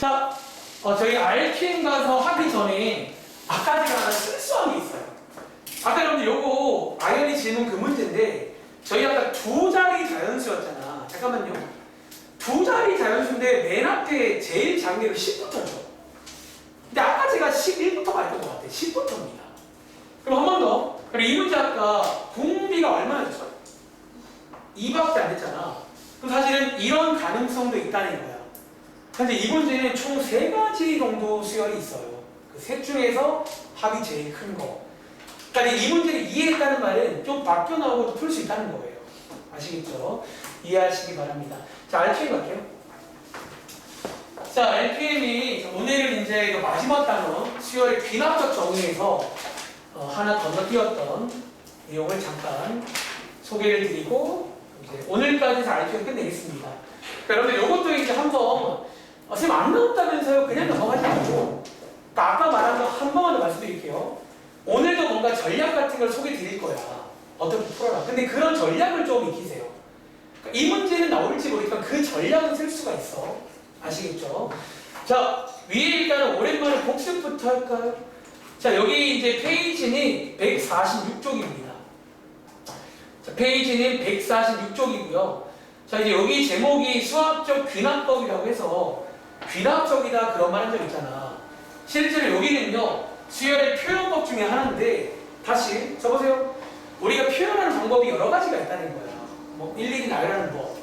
자, 저희 RQM 가서 하기 전에 아까 제가 하나 실수한 게 있어요. 아까 여러분들 요거 아이언이 질문 그 문제인데 저희 아까 두 자리 자연수였잖아. 잠깐만요. 두 자리 자연수인데 맨 앞에 제일 작은 게 10부터죠. 근데 아까 제가 11부터 말했던 것 같아요. 10부터입니다. 그럼 한 번 더. 그리고 이 문제 아까 분비가 얼마나 줬어요? 2밖에 안 됐잖아. 그럼 사실은 이런 가능성도 있다는 거야. 근데 이 문제는 총 3가지 정도 수열이 있어요. 그 셋 중에서 합이 제일 큰 거. 그러니까 이 문제를 이해했다는 말은 좀 바뀌어 나오고도 풀 수 있다는 거예요. 아시겠죠? 이해하시기 바랍니다. 자, RQM 갈게요. 자, RQM이 오늘은 이제 마지막 단원 수열의 귀납적 정의에서 하나 건너뛰었던 내용을 잠깐 소개를 드리고 이제 오늘까지 해서 RQM 끝내겠습니다. 그러니까 여러분들 이것도 이제 한번 선생님 안 나왔다면서요? 그냥 넘어가지 말고 아까 말한 거 한 번만 더 말씀드릴게요. 오늘도 뭔가 전략 같은 걸 소개 드릴 거야. 어떻게 풀어라. 근데 그런 전략을 좀 익히세요. 그러니까 이 문제는 나올지 모르겠지만 그 전략은 쓸 수가 있어. 아시겠죠? 자, 위에 일단은 오랜만에 복습부터 할까요? 자, 여기 이제 페이지는 146쪽입니다. 자, 페이지는 146쪽이고요. 자, 이제 여기 제목이 수학적 귀납법이라고 해서 귀납적이다 그런 말 한 적 있잖아. 실제로 여기는요, 수열의 표현법 중에 하나인데, 다시 써보세요. 우리가 표현하는 방법이 여러 가지가 있다는 거야. 뭐, 일일이 나열하는 법,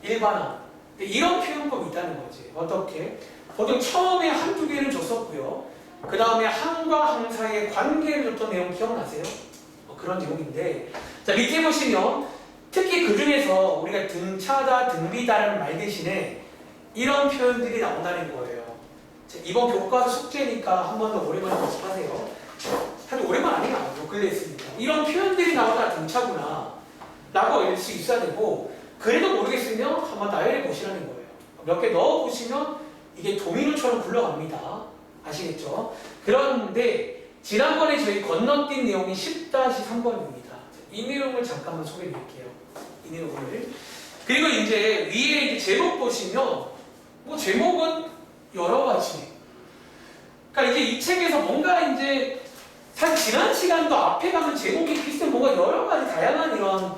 일반화. 이런 표현법이 있다는 거지. 어떻게? 보통 처음에 한두 개를 줬었고요. 그 다음에 항과 항 사이의 관계를 줬던 내용 기억나세요? 그런 제목인데, 자, 밑에 보시면 특히 그 중에서 우리가 등차다, 등비다라는 말 대신에 이런 표현들이 나온다는 거예요. 자, 이번 교과서 숙제니까 한 번 더 오랜만에 연습하세요. 사실 오랜만 아니야. 요 근래 했으니까. 이런 표현들이 나오다 등차구나 라고 알 수 있어야 되고, 그래도 모르겠으면 한번 나열해 보시라는 거예요. 몇 개 넣어 보시면 이게 도미노처럼 굴러갑니다. 아시겠죠? 그런데 지난번에 저희 건너뛴 내용이 10-3번입니다. 이 내용을 잠깐만 소개해 드릴게요. 이 내용을. 그리고 이제 위에 이제 제목 보시면 뭐 제목은 여러 가지. 그러니까 이제 이 책에서 뭔가 이제 사실 지난 시간도 앞에 가면 제목이 비슷한 뭔가 여러 가지 다양한 이런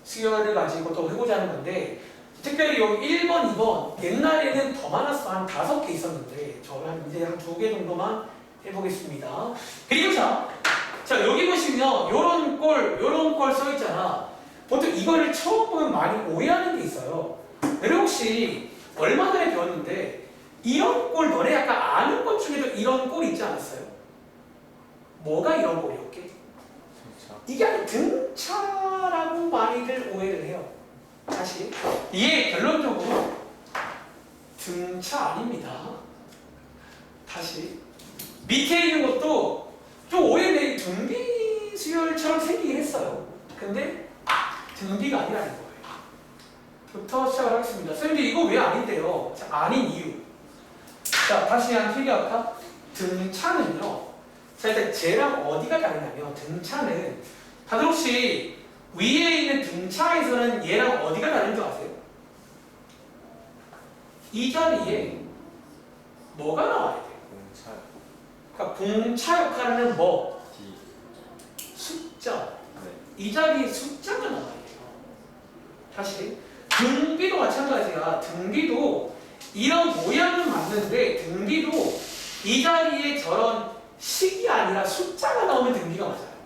수열을 가지고 또 해보자는 건데, 특별히 여기 1번, 2번 옛날에는 더 많았어. 한 5개 있었는데 저는 이제 한 2개 정도만 해보겠습니다. 그리고 자 여기 보시면 요런 꼴 써있잖아. 보통 이거를 처음 보면 많이 오해하는 게 있어요. 여러분 혹시 얼마 전에 배웠는데 이런 꼴 너네 약간 아는 것 중에도 이런 꼴 있지 않았어요? 뭐가 이런 꼴이었게? 이게 아니라 등차라고 많이들 오해를 해요. 다시 이게 결론적으로 등차 아닙니다. 다시 밑에 있는 것도 좀 오해돼. 등비 수열처럼 생기긴 했어요. 근데 등비가 아니라는 거예요. 부터 시작을 하겠습니다. 선생님 이거 왜 아닌데요? 자, 아닌 이유. 자, 다시 한 필기할까? 등차는요. 자, 일단 쟤랑 어디가 다르냐면 등차는 다들 혹시 위에 있는 등차에서는 얘랑 어디가 다른 줄 아세요? 이 자리에 뭐가 나와야 돼요? 공차요. 그러니까 공차 역할은 뭐? D. 숫자. 네. 이 자리에 숫자가 나와야 돼요. 다시 등비도 마찬가지야. 등비도 이런 모양은 맞는데 등비도 이 자리에 저런 식이 아니라 숫자가 나오면 등비가 맞아요.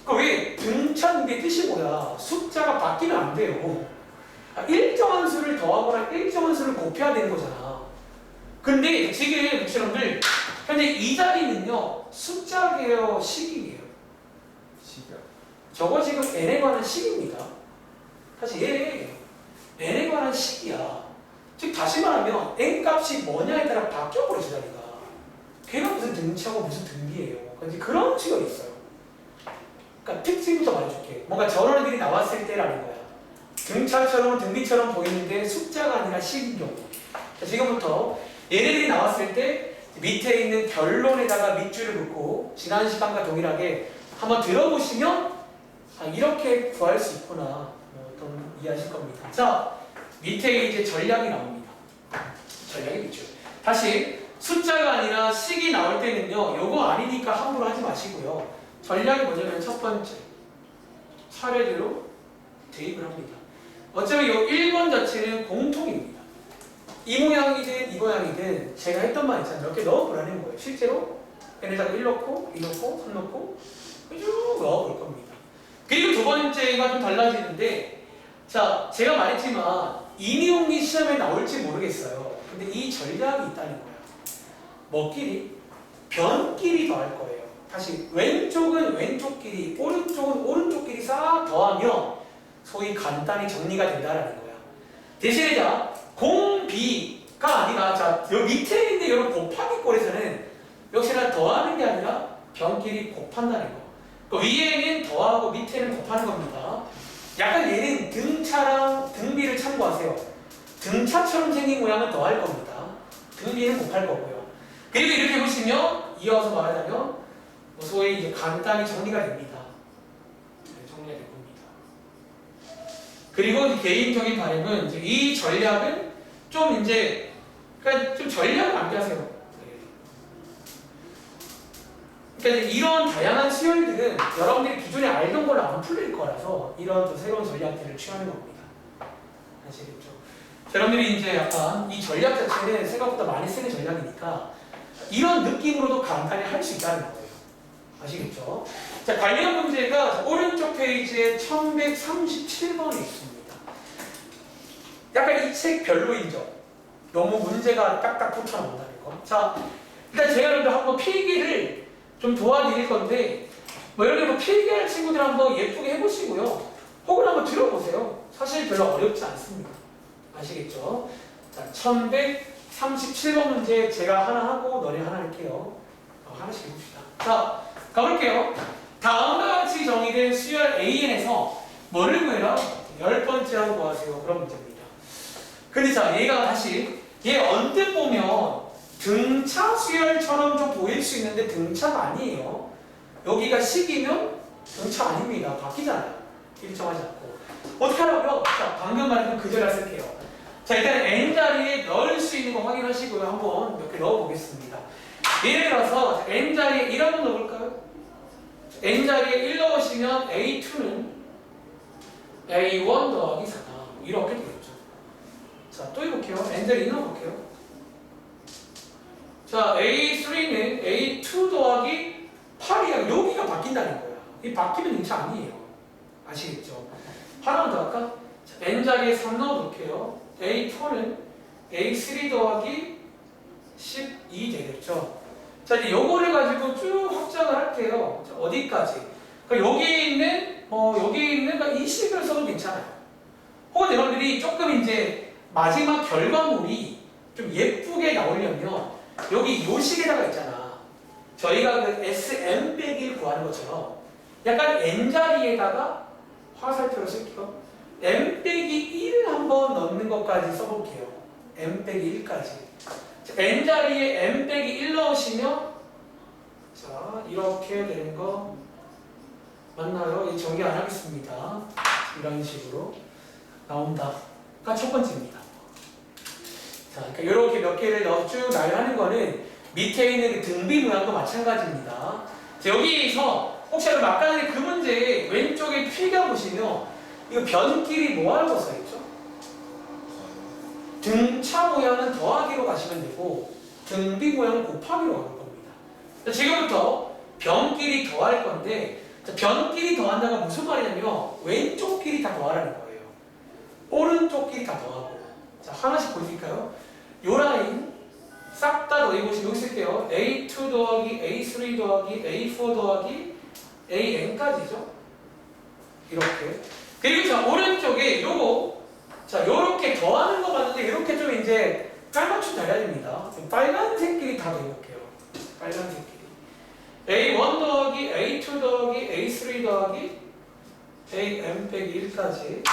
왜? 등차등비의 뜻이 뭐야? 숫자가 바뀌면 안 돼요. 일정한 수를 더하거나 일정한 수를 곱해야 되는 거잖아. 근데 지금 여러분들 현재 이 자리는요 숫자계요 식이에요. 식이요. 저거 지금 n에 관한 식입니다. 사실 얘 n에 관한 식이야. 즉 다시 말하면 n 값이 뭐냐에 따라 바뀌어버려 저 자리가. 걔가 무슨 등차고 무슨 등비예요. 그러니까 그런 식이 있어요. 그러니까 특징부터 말해줄게. 뭔가 저런 애들이 나왔을 때라는 거야. 등차처럼 등비처럼 보이는데 숫자가 아니라 식인 경우. 자, 지금부터 얘네들이 나왔을 때 밑에 있는 결론에다가 밑줄을 긋고 지난 시간과 동일하게 한번 들어보시면 이렇게 구할 수 있구나. 좀 이해하실 겁니다. 자, 밑에 이제 전략이 나옵니다. 다시 숫자가 아니라 식이 나올 때는요, 요거 아니니까 함부로 하지 마시고요. 전략이 뭐냐면 첫 번째, 차례대로 대입을 합니다. 어차피 요 1번 자체는 공통입니다. 이 모양이든 이 모양이든 제가 했던 말 있잖아요. 몇 개 넣어보라는 거예요. 실제로 n에다가 1 넣고, 2 넣고, 3 넣고 쭉 넣어볼 겁니다. 그리고 두 번째가 좀 달라지는데, 자, 제가 말했지만 이 내용이 시험에 나올지 모르겠어요. 근데 이 전략이 있다는 거야. 뭐끼리? 변끼리 더할 거예요. 다시 왼쪽은 왼쪽끼리, 오른쪽은 오른쪽끼리 싹 더하면 소위 간단히 정리가 된다라는 거야. 대신에 자, 공비가 아니라 자, 요 밑에 있는 이런 곱하기 꼴에서는 역시나 더하는 게 아니라 변끼리 곱한다는 거. 그 위에는 더하고 밑에는 곱하는 겁니다. 약간 얘는 등차랑 등비를 참고하세요. 등차처럼 생긴 모양은 더할 겁니다. 등비는 곱할 거고요. 그리고 이렇게 보시면 이어서 말하자면 뭐 소위 이제 간단히 정리가 됩니다. 네, 정리가 될 겁니다. 그리고 개인적인 바람은 이제 이 전략은 좀 이제 그러니까 좀 전략을 암기하세요. 그러니까 이런 다양한 수열들은 여러분들이 기존에 알던 걸로 안 풀릴 거라서 이런 또 새로운 전략들을 취하는 겁니다. 아시겠죠? 여러분들이 이제 약간 이 전략 자체는 생각보다 많이 쓰는 전략이니까 이런 느낌으로도 간단히 할 수 있다는 거예요. 아시겠죠? 자, 관련 문제가 오른쪽 페이지에 1137번에 있습니다. 약간 이 책 별로인 점. 너무 문제가 딱딱 붙어 나온다는 거. 자, 일단 제가 여러분들 한번 필기를 좀 도와드릴 건데, 뭐 여러분들 뭐 필기할 친구들 한번 예쁘게 해보시고요. 혹은 한번 들어보세요. 사실 별로 어렵지 않습니다. 아시겠죠? 자, 1137번 문제 제가 하나 하고 너네 하나 할게요. 하나씩 해봅시다. 자, 가볼게요. 다음과 같이 정의된 수열 AN에서 뭐를 구해라? 10번째라고 구하세요. 그런 문제입니다. 근데 자, 얘가 다시 얘 언뜻 보면 등차 수열처럼 좀 보일 수 있는데 등차가 아니에요. 여기가 식이면 등차 아닙니다. 바뀌잖아요. 일정하지 않고. 어떻게 하라고요? 자, 방금 말했던 그 전략 쓸게요. 자, 일단 n자리에 넣을 수 있는 거 확인하시고요. 한번 몇 개 넣어보겠습니다. 예를 들어서 n자리에 1 한번 넣어볼까요? n자리에 1 넣으시면 a2는 a1 더하기 4다. 이렇게 되겠죠. 자, 또 해볼게요. n자리에 2 넣어볼게요. 자, A3는 A2 더하기 8이야. 여기가 바뀐다는 거야. 이 바뀌면 등차 아니에요. 아시겠죠? 하나만 더 할까? 자, N자리에 3 넣어볼게요. A4는 A3 더하기 12 되겠죠? 자, 이제 요거를 가지고 쭉 확장을 할게요. 자, 어디까지? 그러니까 여기 있는, 그러니까 이 식을 써도 괜찮아요. 혹은 여러분들이 조금 이제 마지막 결과물이 좀 예쁘게 나오려면 여기 요 식에다가 있잖아. 저희가 그 SM 빼기 1 구하는 것처럼 약간 N자리에다가 화살표를 쓸게요. M 빼기 1을 한번 넣는 것까지 써볼게요. M 빼기 1까지. N자리에 M 빼기 1 넣으시면 자, 이렇게 되는 거 맞나요? 이 정리 안 하겠습니다. 이런 식으로 나온다가 첫 번째입니다. 자, 그러니까 이렇게 몇 개를 쭉 나열하는 거는 밑에 있는 그 등비 모양도 마찬가지입니다. 자, 여기서 혹시 여러분 아까 전에 그 문제 왼쪽에 필기하 보시면 이거 변끼리 뭐 하라고 써있죠? 등차 모양은 더하기로 가시면 되고 등비 모양은 곱하기로 갈 겁니다. 자, 지금부터 변끼리 더할 건데 자, 변끼리 더한다가 무슨 말이냐면 왼쪽끼리 다 더하라는 거예요. 오른쪽끼리 다 더하고. 자, 하나씩 보실까요? 요 라인 싹 다 더해보시면 여기 쓸게요. A2 더하기 A3 더하기 A4 더하기 AN까지죠. 이렇게. 그리고 자, 오른쪽에 요거 자, 요렇게 더하는 거 봤는데 이렇게 좀 이제 깔맞춤 잘해야 됩니다. 빨간색끼리 다 더해볼게요. 빨간색끼리. A1 더하기 A2 더하기 A3 더하기 AM 빼기 1까지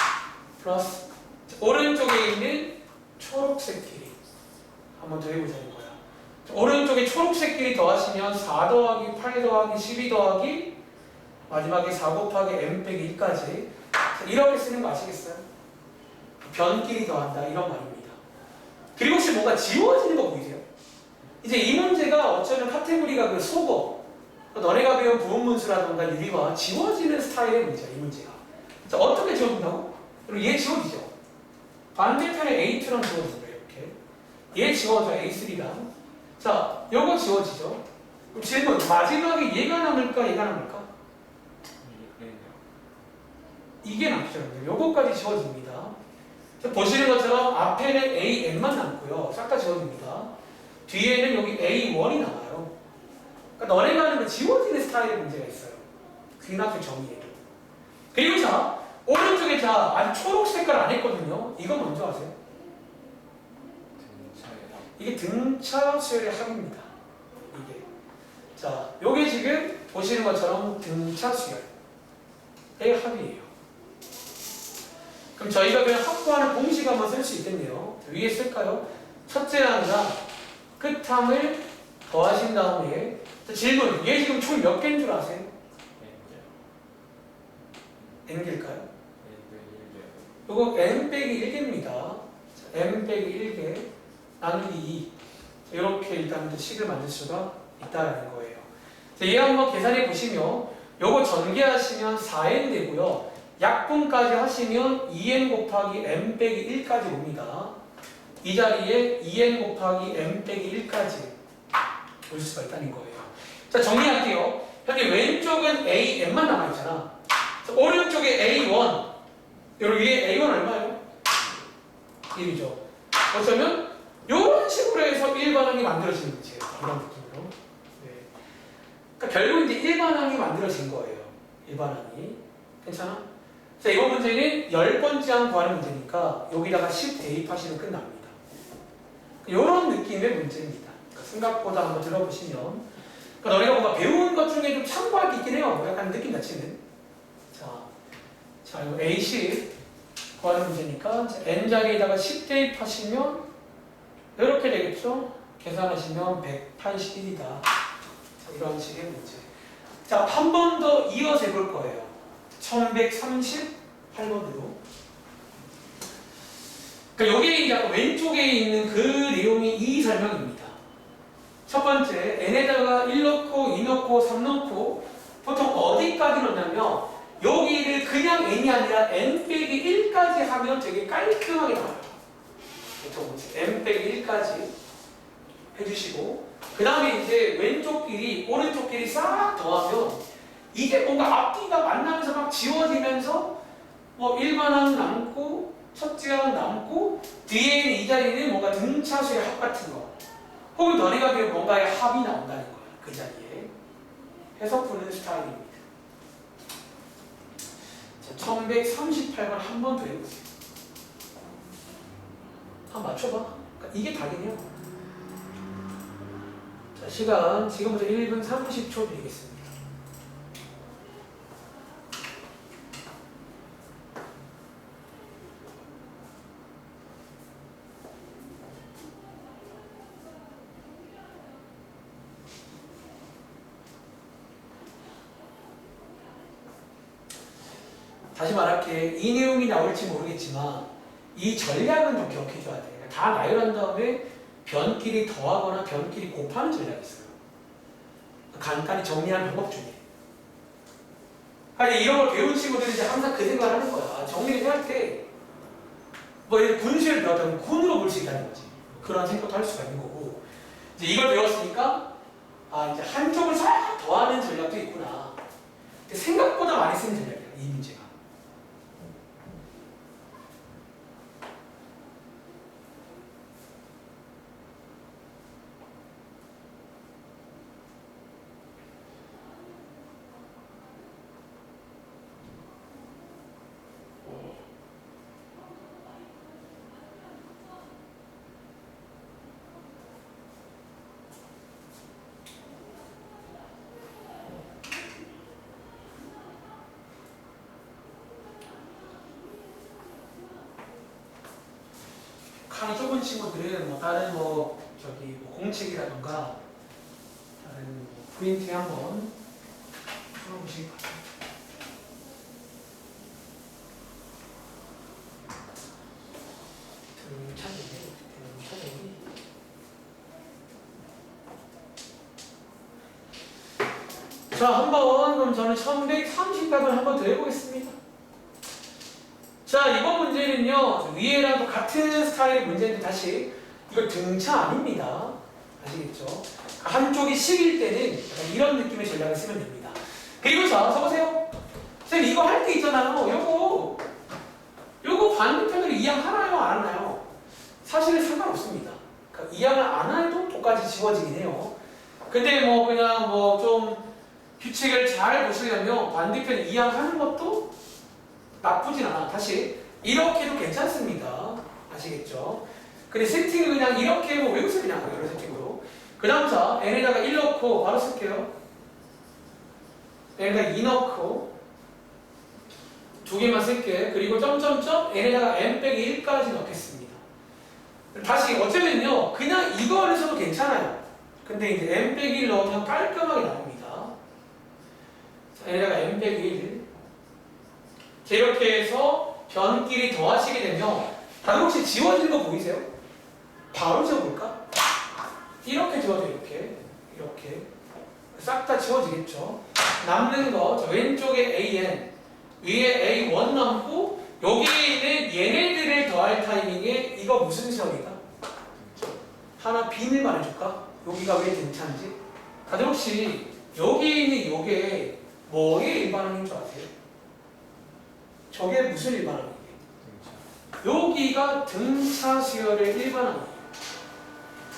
플러스 오른쪽에 있는 초록색끼리 한번 더 해보자는 거야. 오른쪽에 초록색끼리 더하시면 4 더하기 8 더하기 12 더하기 마지막에 4 곱하기 m 빼기 1까지 이렇게 쓰는 거 아시겠어요? 변끼리 더한다 이런 말입니다. 그리고 혹시 뭔가 지워지는 거 보이세요? 이제 이 문제가 어쩌면 카테고리가 그 속어, 너네가 배운 부분문수라던가 유리와 지워지는 스타일의 문제야, 이 문제가. 자, 어떻게 지워진다고? 그리고 얘 지워지죠. 반대편에 A2랑 지워진다, 이렇게. 얘 지워져, A3랑. 자, 요거 지워지죠. 그럼 질문, 마지막에 얘가 남을까, 얘가 남을까? 이게 남죠. 요거까지 지워집니다. 자, 보시는 것처럼 앞에는 AN만 남고요. 싹 다 지워집니다. 뒤에는 여기 A1이 남아요. 그러니까 너네가 하는 그 지워지는 스타일의 문제가 있어요. 귀납적 정의에도. 그리고 자, 오른쪽에 자, 아직 초록 색깔 안 했거든요. 이거 먼저 아세요? 이게 등차 수열의 합입니다. 이게. 자, 요게 지금 보시는 것처럼 등차 수열의 합이에요. 그럼 저희가 그냥 확보하는 공식 한번 쓸 수 있겠네요. 위에 쓸까요? 첫째 항상 끝함을 더하신 다음에 질문, 얘 지금 총 몇 개인 줄 아세요? n개일까요? 요거 n 빼기 1개입니다. n 빼기 1개 나누기 2 이렇게 일단 식을 만들 수가 있다는 거예요. 자, 얘 한번 계산해 보시면 요거 전개하시면 4n 되고요. 약분까지 하시면 2n 곱하기 n 빼기 1까지 옵니다. 이 자리에 2n 곱하기 n 빼기 1까지 올 수가 있다는 거예요. 자, 정리할게요. 현재 왼쪽은 AN만 남아있잖아. 오른쪽에 A1, 여기 위에 A1 얼마예요? 1이죠. 어쩌면 이런 식으로 해서 일반항이 만들어지는 문제예요. 이런 느낌으로. 네. 그러니까 결국 이제 일반항이 만들어진 거예요. 일반항이. 괜찮아? 자, 이번 문제는 10번째 항 구하는 문제니까 여기다가 10 대입하시면 끝납니다. 이런 느낌의 문제입니다. 그러니까 생각보다 한번 들어보시면 그러니까 너희가 뭔가 배운 것 중에 좀 참고할 게 있긴 해요. 약간 느낌 자체는. 자, 이거 A10 구하는 문제니까 n 자리에다가 10 대입하시면 이렇게 되겠죠? 계산하시면 181이다. 이런 식의 문제. 자, 한 번 더 이어서 해볼 거예요. 1138번으로. 그러니까 여기 약간 왼쪽에 있는 그 내용이 이 설명입니다. 첫 번째, n에다가 1 넣고 2 넣고 3 넣고 보통 어디까지 넣냐면 여기를 그냥 n이 아니라 n 빼기 1까지 하면 되게 깔끔하게 나와요. n 빼기 1까지 해주시고 그 다음에 이제 왼쪽끼리 오른쪽끼리 싹 더하면 이게 뭔가 앞뒤가 만나면서 막 지워지면서 뭐 일반항 남고 첫째 항 남고 뒤에 있는 이 자리는 뭔가 등차수의 합 같은 거 혹은 너네가 배운 뭔가의 합이 나온다는 거야. 그 자리에 해서 푸는 스타일입니다. 1138번 한 번 더 해보세요. 한번 맞춰봐. 그러니까 이게 답이긴 해요. 자, 시간 지금부터 1분 30초 드리겠습니다. 다시 말할게. 이 내용이 나올지 모르겠지만 이 전략은 좀 기억해줘야 돼. 다 나열한 다음에 변끼리 더하거나 변끼리 곱하는 전략이 있어요. 간단히 정리하는 방법 중에. 아니 이런 걸 배운 친구들이 이제 항상 그 생각을 하는 거야. 정리를 할 때 뭐 군수를 배웠다면 군으로 볼 수 있다는 거지. 그런 생각도 할 수가 있는 거고. 이제 이걸 배웠으니까 아 이제 한쪽을 싹 더하는 전략도 있구나. 근데 생각보다 많이 쓰는 전략이야 이 문제가. 칸이 좁은 친구들은 뭐 다른 뭐 저기 뭐 공책이라던가 다른 뭐 프린트에 한번 풀어보시기 바랍니다. 등차대기 자, 한번 그럼 저는 1130답을 한번 더 해보겠습니다. 자, 이번 문제는요, 위에랑 또 같은 스타일의 문제인데 다시 이거 등차 아닙니다. 아시겠죠? 한쪽이 10일 때는 약간 이런 느낌의 전략을 쓰면 됩니다. 그리고 자, 써보세요. 선생님 이거 할 때 있잖아요. 요거 반대편으로 이항하나요? 안 하나요? 사실은 상관없습니다. 그러니까 이항을 안 해도 똑같이 지워지긴 해요. 근데 뭐 그냥 뭐 좀 규칙을 잘 보시려면 반대편 이항하는 것도 나쁘진 않아. 다시 이렇게도 괜찮습니다. 아시겠죠? 근데 세팅을 그냥 이렇게 뭐 외우세요. 그냥 이런 세팅으로. 그 다음 자 n에다가 1 넣고 바로 쓸게요. n에다가 2 넣고 두 개만 쓸게. 그리고 점점점 n에다가 n 빼기 1까지 넣겠습니다. 다시 어쩌면요 그냥 이거를 써도 괜찮아요. 근데 이제 n 빼기 1 넣으면 깔끔하게 나옵니다. 자, n에다가 n 빼기 1. 자, 이렇게 해서 변끼리 더하시게 되면 다들 혹시 지워진 거 보이세요? 바로 지워볼까? 이렇게 지워져 이렇게 싹 다 지워지겠죠. 남는 거 저 왼쪽에 an 위에 a1 남고 여기에 있는 얘네들을 더할 타이밍에 이거 무슨 시험이다? 하나 빈을 말해줄까? 여기가 왜 등차인지? 다들 혹시 여기 있는 요게 뭐의 일반항인 줄 아세요? 저게 무슨 일반항이에요? 여기가 등차 수열의 일반항이에요.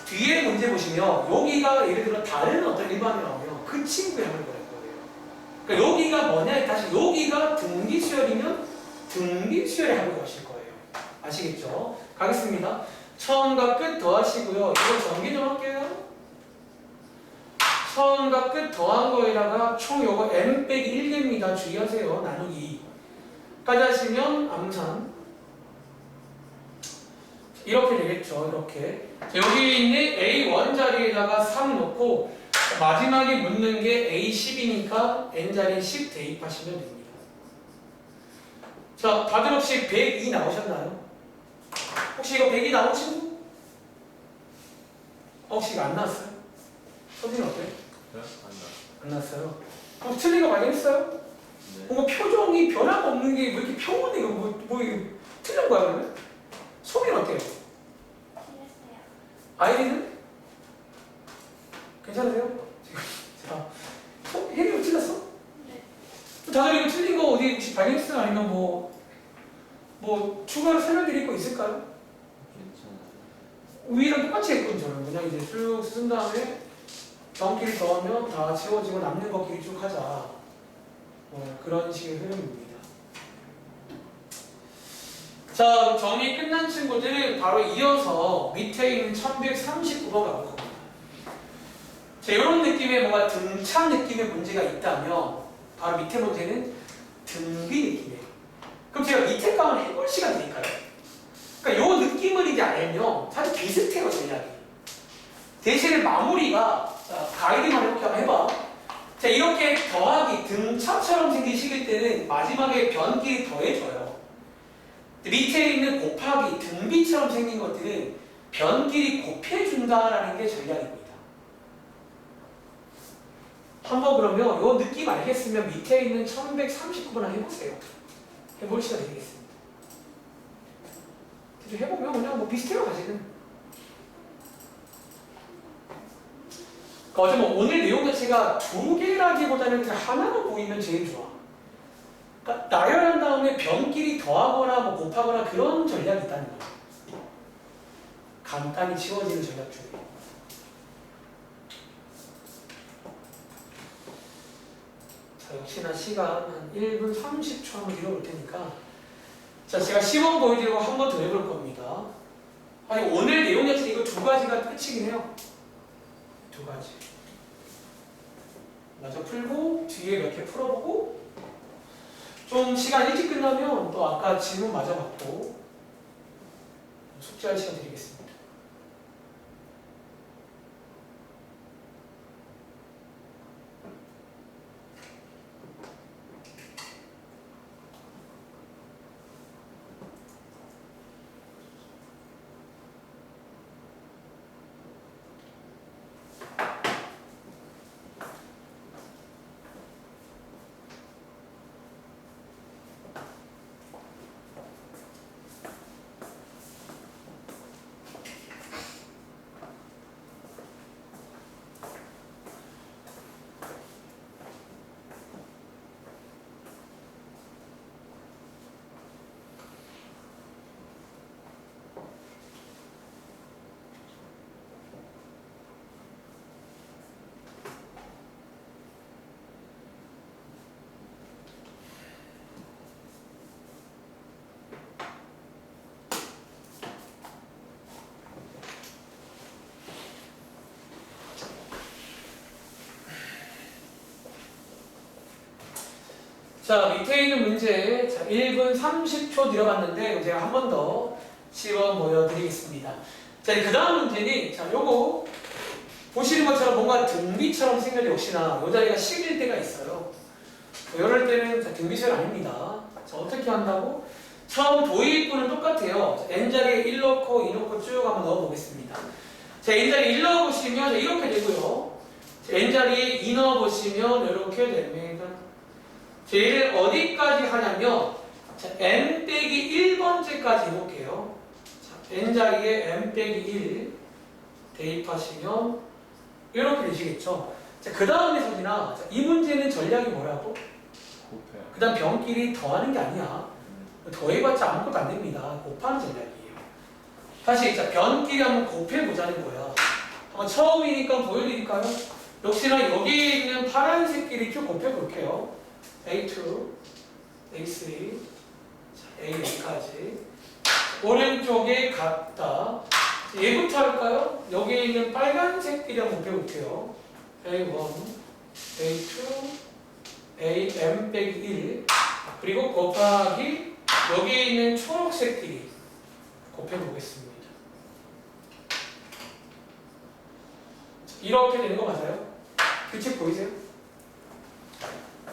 뒤에 문제 보시면 여기가 예를 들어 다른 어떤 일반이 나오면 그 친구의 항을 구할 거예요. 그러니까 여기가 뭐냐 다시 여기가 등비 수열이면 등비 수열의 항을 구하실 거예요. 아시겠죠? 가겠습니다. 처음과 끝 더하시고요. 이거 정리 좀 할게요. 처음과 끝 더한 거에다가 총 요거 n 빼기 1개입니다. 주의하세요. 나누기 2까지 하시면 암산 이렇게 되겠죠. 이렇게 여기 있는 A1 자리에다가 3 넣고 마지막에 묻는 게 A10이니까 n 자리에 10 대입하시면 됩니다. 자, 다들 혹시 102 나오셨나요? 혹시 이거 102 나온 친구? 혹시 이거 안 나왔어요? 선생님 어때요? 네? 안 나왔어요? 혹시 틀린 거 발견했어요? 네. 뭔가 표정이 변화가 없는 게 왜 이렇게 평온해? 이거 뭐 이거 틀린 거야 그러면? 소민은 어때요? 틀렸어요. 아이리는? 괜찮으세요? 자, 혜리 틀렸어? 네. 다들 이거 틀린 거 어디 혹시 발견했어요? 아니면 뭐 추가로 설명드릴 거 있을까요? 괜찮아요. 위랑 똑같이 했거든요. 저는 그냥 이제 쭉 쓴 다음에 정끼리 더하면 다 지워지고 남는 것끼리 쭉 하자. 그런 식의 흐름입니다. 자, 정리 끝난 친구들은 바로 이어서 밑에 있는 1139번 가볼 겁니다. 자, 이런 느낌의 뭔가 등차 느낌의 문제가 있다면 바로 밑에 문제는 등비 느낌이에요. 그럼 제가 밑에 값을 해볼 시간 드릴까요? 그러니까 이 느낌을 이제 알면 사실 비슷해요, 전략이. 대신에 마무리가 자, 가이드만 이렇게 한번 해봐. 자, 이렇게 더하기 등차처럼 생기실 때는 마지막에 변끼리 더해줘요. 밑에 있는 곱하기 등비처럼 생긴 것들은 변끼리 곱해준다라는 게 전략입니다. 한번 그러면 이 느낌 알겠으면 밑에 있는 1139번 한번 해보세요. 해볼 시간 되겠습니다. 해보면 그냥 뭐 비슷해요, 사실은. 어쩌면 오늘 내용 자체가 두 개라기보다는 그냥 하나로 보이면 제일 좋아. 그러니까 나열한 다음에 변끼리 더하거나 뭐 곱하거나 그런 전략이 있다는 거야. 간단히 지워지는 전략 중에. 자, 역시나 시간 한 1분 30초 한번 잃어볼 테니까. 자, 제가 시범 보여드리고 한 번 더 해볼 겁니다. 아니, 오늘 내용 자체 이거 두 가지가 끝이긴 해요. 두 가지. 마저 풀고 뒤에 몇 개 풀어보고 좀 시간 일찍 끝나면 또 아까 질문 마저 받고 숙제할 시간 드리겠습니다. 자, 밑에 있는 문제, 자, 1분 30초 들어갔는데, 제가 한 번 더 시험 보여드리겠습니다. 자, 그 다음 문제는, 자, 요거, 보시는 것처럼 뭔가 등비처럼 생겨도 역시나 요 자리가 식일 때가 있어요. 이럴 때는 자, 등비설 아닙니다. 자, 어떻게 한다고? 처음 도입부는 똑같아요. 자, n자리에 1 넣고 2 넣고 쭉 한번 넣어보겠습니다. 자, n자리에 1 넣어보시면 자, 이렇게 되고요. 자, n자리에 2 넣어보시면 이렇게 됩니다. 자, 얘를 어디까지 하냐면 자, n 빼기 1번째까지 해볼게요. 자, n자리에 n 빼기 1 대입하시면 이렇게 되시겠죠. 자, 그 다음에 소진아, 이 문제는 전략이 뭐라고? 곱해요. 그 다음 병끼리 더하는 게 아니야. 더해봤자 아무것도 안 됩니다. 곱하는 전략이에요. 다시 자, 변끼리 한번 곱해보자는 거야. 한번 처음이니까 보여드릴까요? 역시나 여기 있는 파란색끼리 쭉 곱해볼게요. A2, A3, AN까지. 오른쪽에 같다. 얘부터 할까요? 여기 있는 빨간색끼리 한번 곱해볼게요. A1, A2, AM 빼기 1 그리고 곱하기 여기 있는 초록색끼리 곱해보겠습니다. 이렇게 되는 거 맞아요? 규칙 보이세요?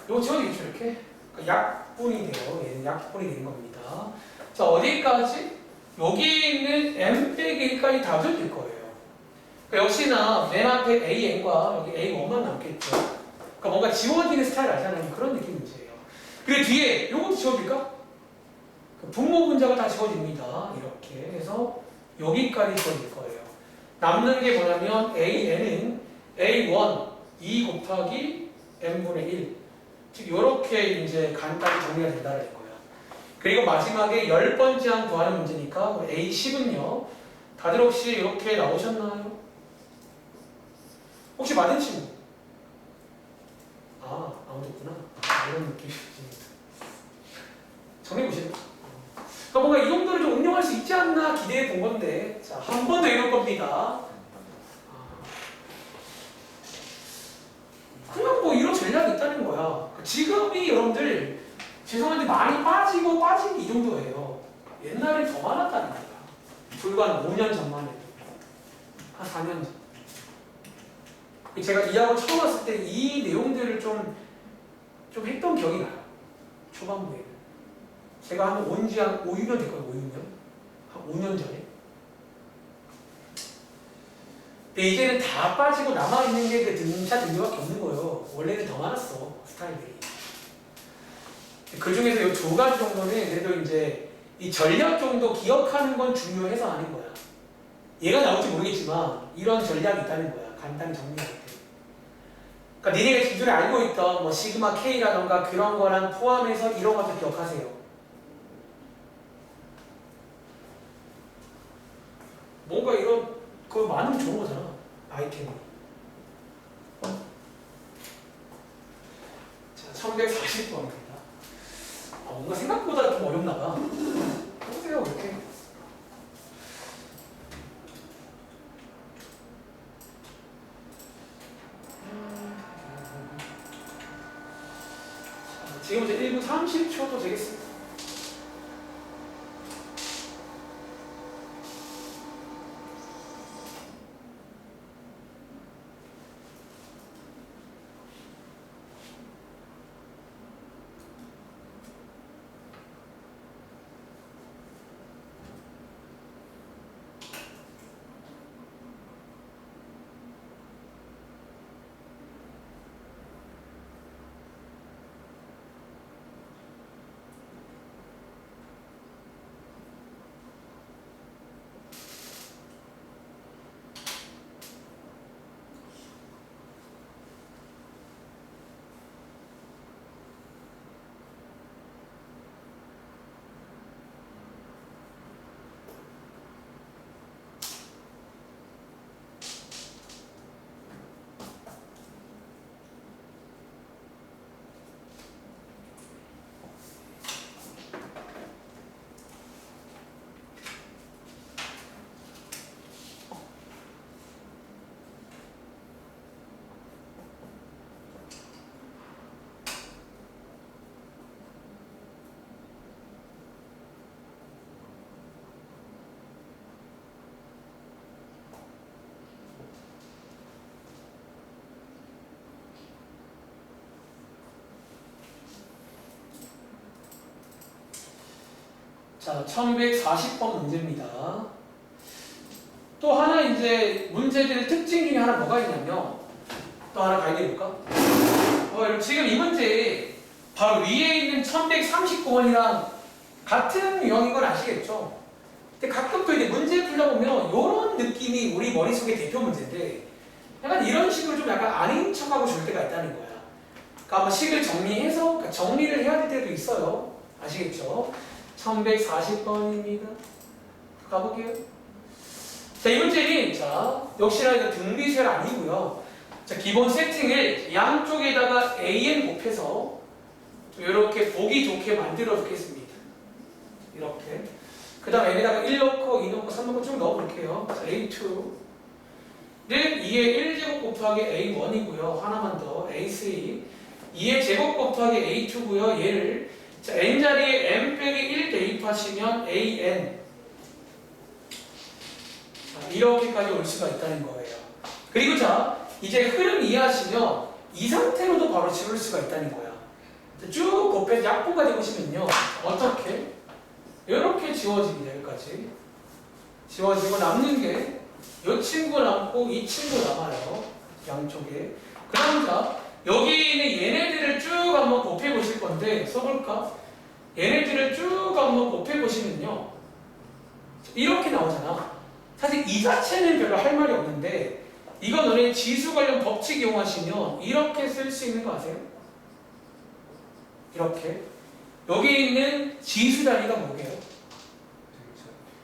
이거 지워지겠죠 이렇게? 그러니까 약분이 돼요. 얘는 약분이 되는 겁니다. 자, 어디까지? 여기 있는 m 빼기 1까지 다 줘질 거예요. 그러니까 역시나 맨 앞에 AN과 여기 A1만 남겠죠. 그러니까 뭔가 지워지는 스타일 알잖아요. 그런 느낌 문제예요. 그리고 뒤에 요것도 지워질까? 그 분모 분자가 다 지워집니다. 이렇게 해서 여기까지 지워질 거예요. 남는 게 뭐냐면 AN은 A1 2 곱하기 n분의 1 즉 이렇게 이제 간단히 정리가 된다는 거예요. 그리고 마지막에 10번째 항 구하는 문제니까 A10은요. 다들 혹시 이렇게 나오셨나요? 혹시 맞은 친구? 아, 아무도 없구나. 이런 느낌입니다. 정해보시죠. 그러니까 뭔가 이 정도를 좀 응용할 수 있지 않나 기대해 본 건데, 자, 한 번 더 이럴 겁니다. 그냥 뭐 이런 전략이 있다는 거야. 지금이 여러분들, 죄송한데 많이 빠지고 빠진 게 이 정도예요. 옛날에 더 많았다는 거야. 불과 한 5년 전만 해도. 한 4년 전. 제가 이 학원 처음 왔을 때 이 내용들을 좀 했던 기억이 나요. 초반부에는. 제가 한 온 지 한 5, 6년 됐거든요. 5, 6년. 한 5년 전에. 근데 이제는 다 빠지고 남아있는 게 그 등차 등류밖에 없는 거예요. 원래는 더 많았어. 스타일들이. 그 중에서 이 두 가지 정도는 그래도 이제 이 전략 정도 기억하는 건 중요해서 하는 거야. 얘가 나올지 모르겠지만 이런 전략이 있다는 거야. 간단히 정리할 때. 그러니까 니네가 기존에 알고 있던 뭐 시그마 K라던가 그런 거랑 포함해서 이런 것도 기억하세요. 뭔가 이런 거 많으면 좋은 거잖아. 아이템이. 자, 1140번입니다. 뭔가 생각보다 좀 어렵나 봐. 보세요, 이렇게. 지금 이제 1분 30초도 되겠습니다. 자, 1140번 문제입니다. 또 하나 이제 문제들 특징 중에 하나 뭐가 있냐면 또 하나 발견해볼까? 여러분 지금 이 문제 바로 위에 있는 1139번이랑 같은 유형인 건 아시겠죠? 근데 가끔 또 이제 문제 풀다 보면 이런 느낌이 우리 머릿속의 대표 문제인데 약간 이런 식으로 좀 약간 아닌 척하고 줄 때가 있다는 거야. 그러니까 한번 식을 정리해서 그러니까 정리를 해야 될 때도 있어요. 아시겠죠? 1140번입니다. 가볼게요. 자, 이 문제는 자 역시나 이거 등비수열 아니고요. 자, 기본 세팅을 양쪽에다가 an 곱해서 이렇게 보기 좋게 만들어 두겠습니다. 이렇게. 그 다음 n에다가 1 넣고 2 넣고 3 넣고 쭉 넣어볼게요. 자, a2를 2의 1제곱 곱하기 a1이고요. 하나만 더 a3 2의 제곱 곱하기 a2고요. 얘를 자, n자리에 n 빼기 1 대입하시면 an 자, 이렇게까지 올 수가 있다는 거예요. 그리고 자 이제 흐름 이해하시면 이 상태로도 바로 지울 수가 있다는 거야. 쭉 곱해서 약분가 되보시면요 어떻게? 이렇게 지워집니다. 여기까지 지워지고 남는 게 이 친구 남고 이 친구 남아요. 양쪽에. 그 다음 자 여기 있는 얘네들을 쭉 한번 곱해 보실 건데 써볼까? 얘네들을 쭉 한번 곱해 보시면요 이렇게 나오잖아. 사실 이 자체는 별로 할 말이 없는데 이거 너네 지수 관련 법칙 이용하시면 이렇게 쓸 수 있는 거 아세요? 이렇게 여기 있는 지수 자리가 뭐게요?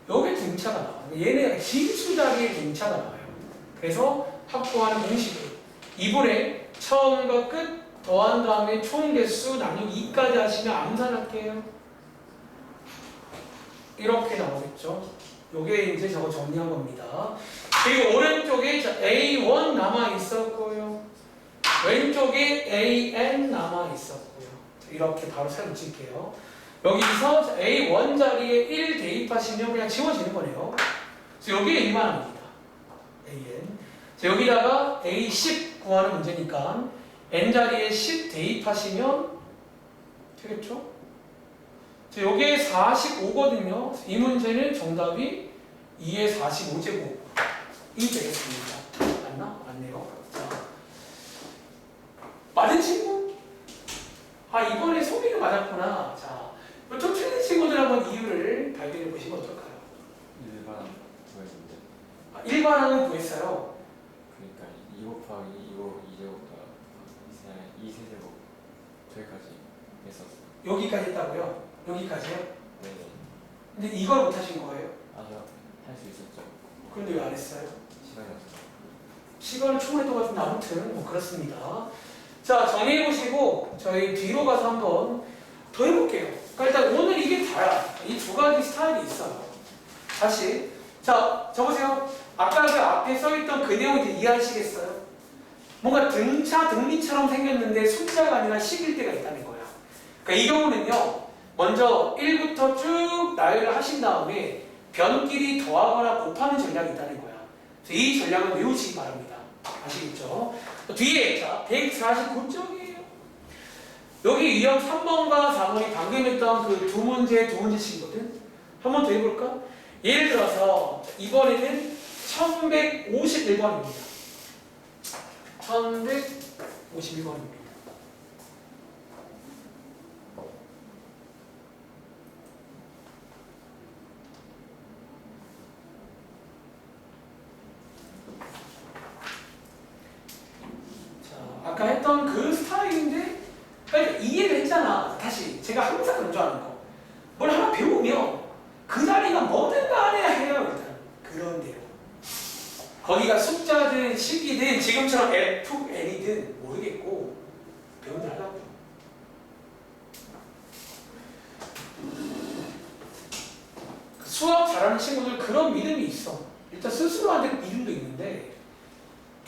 여기 등차가 나와요. 얘네 지수 자리에 등차가 나와요. 그래서 확보하는 공식을 2분의 처음과 끝 더한 다음에 총 개수 나누기 2까지 하시면 암산할게요. 이렇게 나오겠죠. 요게 이제 저거 정리한 겁니다. 그리고 오른쪽에 A1 남아 있었고요. 왼쪽에 AN 남아 있었고요. 이렇게 바로 새로 붙일게요. 여기서 A1 자리에 1 대입하시면 그냥 지워지는 거네요. 그래서 여기에 1만 원입니다. AN. 자, 여기다가 A10 구하는 문제니까 N 자리에 10 대입하시면 되겠죠? 자, 여기에 45거든요. 이 문제는 정답이 2의 45제곱이 되겠습니다. 맞나? 맞네요. 자, 맞은 친구? 아, 이번에 소리가 맞았구나. 자, 좀 틀린 친구들 한번 이유를 발견해 보시면 어떨까요? 일반 구했는데. 아, 일반항은 구했어요. 그러니까 2 곱하기 2고 2제곱과 2세제곱 저기까지 했었어요. 여기까지 했다고요? 여기까지요? 네네. 근데 이걸 못 하신 거예요? 아저 할 수 있었죠. 그런데 왜 안 했어요? 시간이 없어서. 시간을 충분했던 것 같은데 아무튼 뭐 그렇습니다. 자, 정리해 보시고 저희 뒤로 가서 한번 더 해볼게요. 그러니까 일단 오늘 이게 다야. 이 두 가지 스타일이 있어요. 다시 자, 적으세요. 아까 그 앞에 써있던 그 내용 이제 이해하시겠어요? 뭔가 등차, 등비처럼 생겼는데 숫자가 아니라 식일 때가 있다는 거야. 그러니까 이 경우는요. 먼저 1부터 쭉 나열을 하신 다음에 변끼리 더하거나 곱하는 전략이 있다는 거야. 그래서 이 전략을 외우시기 바랍니다. 아시겠죠? 뒤에 자 149쪽이에요. 여기 유형 3번과 4번이 방금 했던 그 두 문제씩이거든. 한 번 더 해볼까? 예를 들어서 이번에는 1151번입니다. 1151번입니다. 아까 했던 그 스타일인데 그러니까 이해를 했잖아. 다시 제가 항상 강조하는 거 뭘 하나 배우면 그 자리가 뭐든 간에 해요. 일단 그런 대로 거기가 숫자든 식이든 지금처럼 F, N이든 모르겠고 배우면 하려고. 수학 잘하는 친구들 그런 믿음이 있어. 일단 스스로한테 믿음도 있는데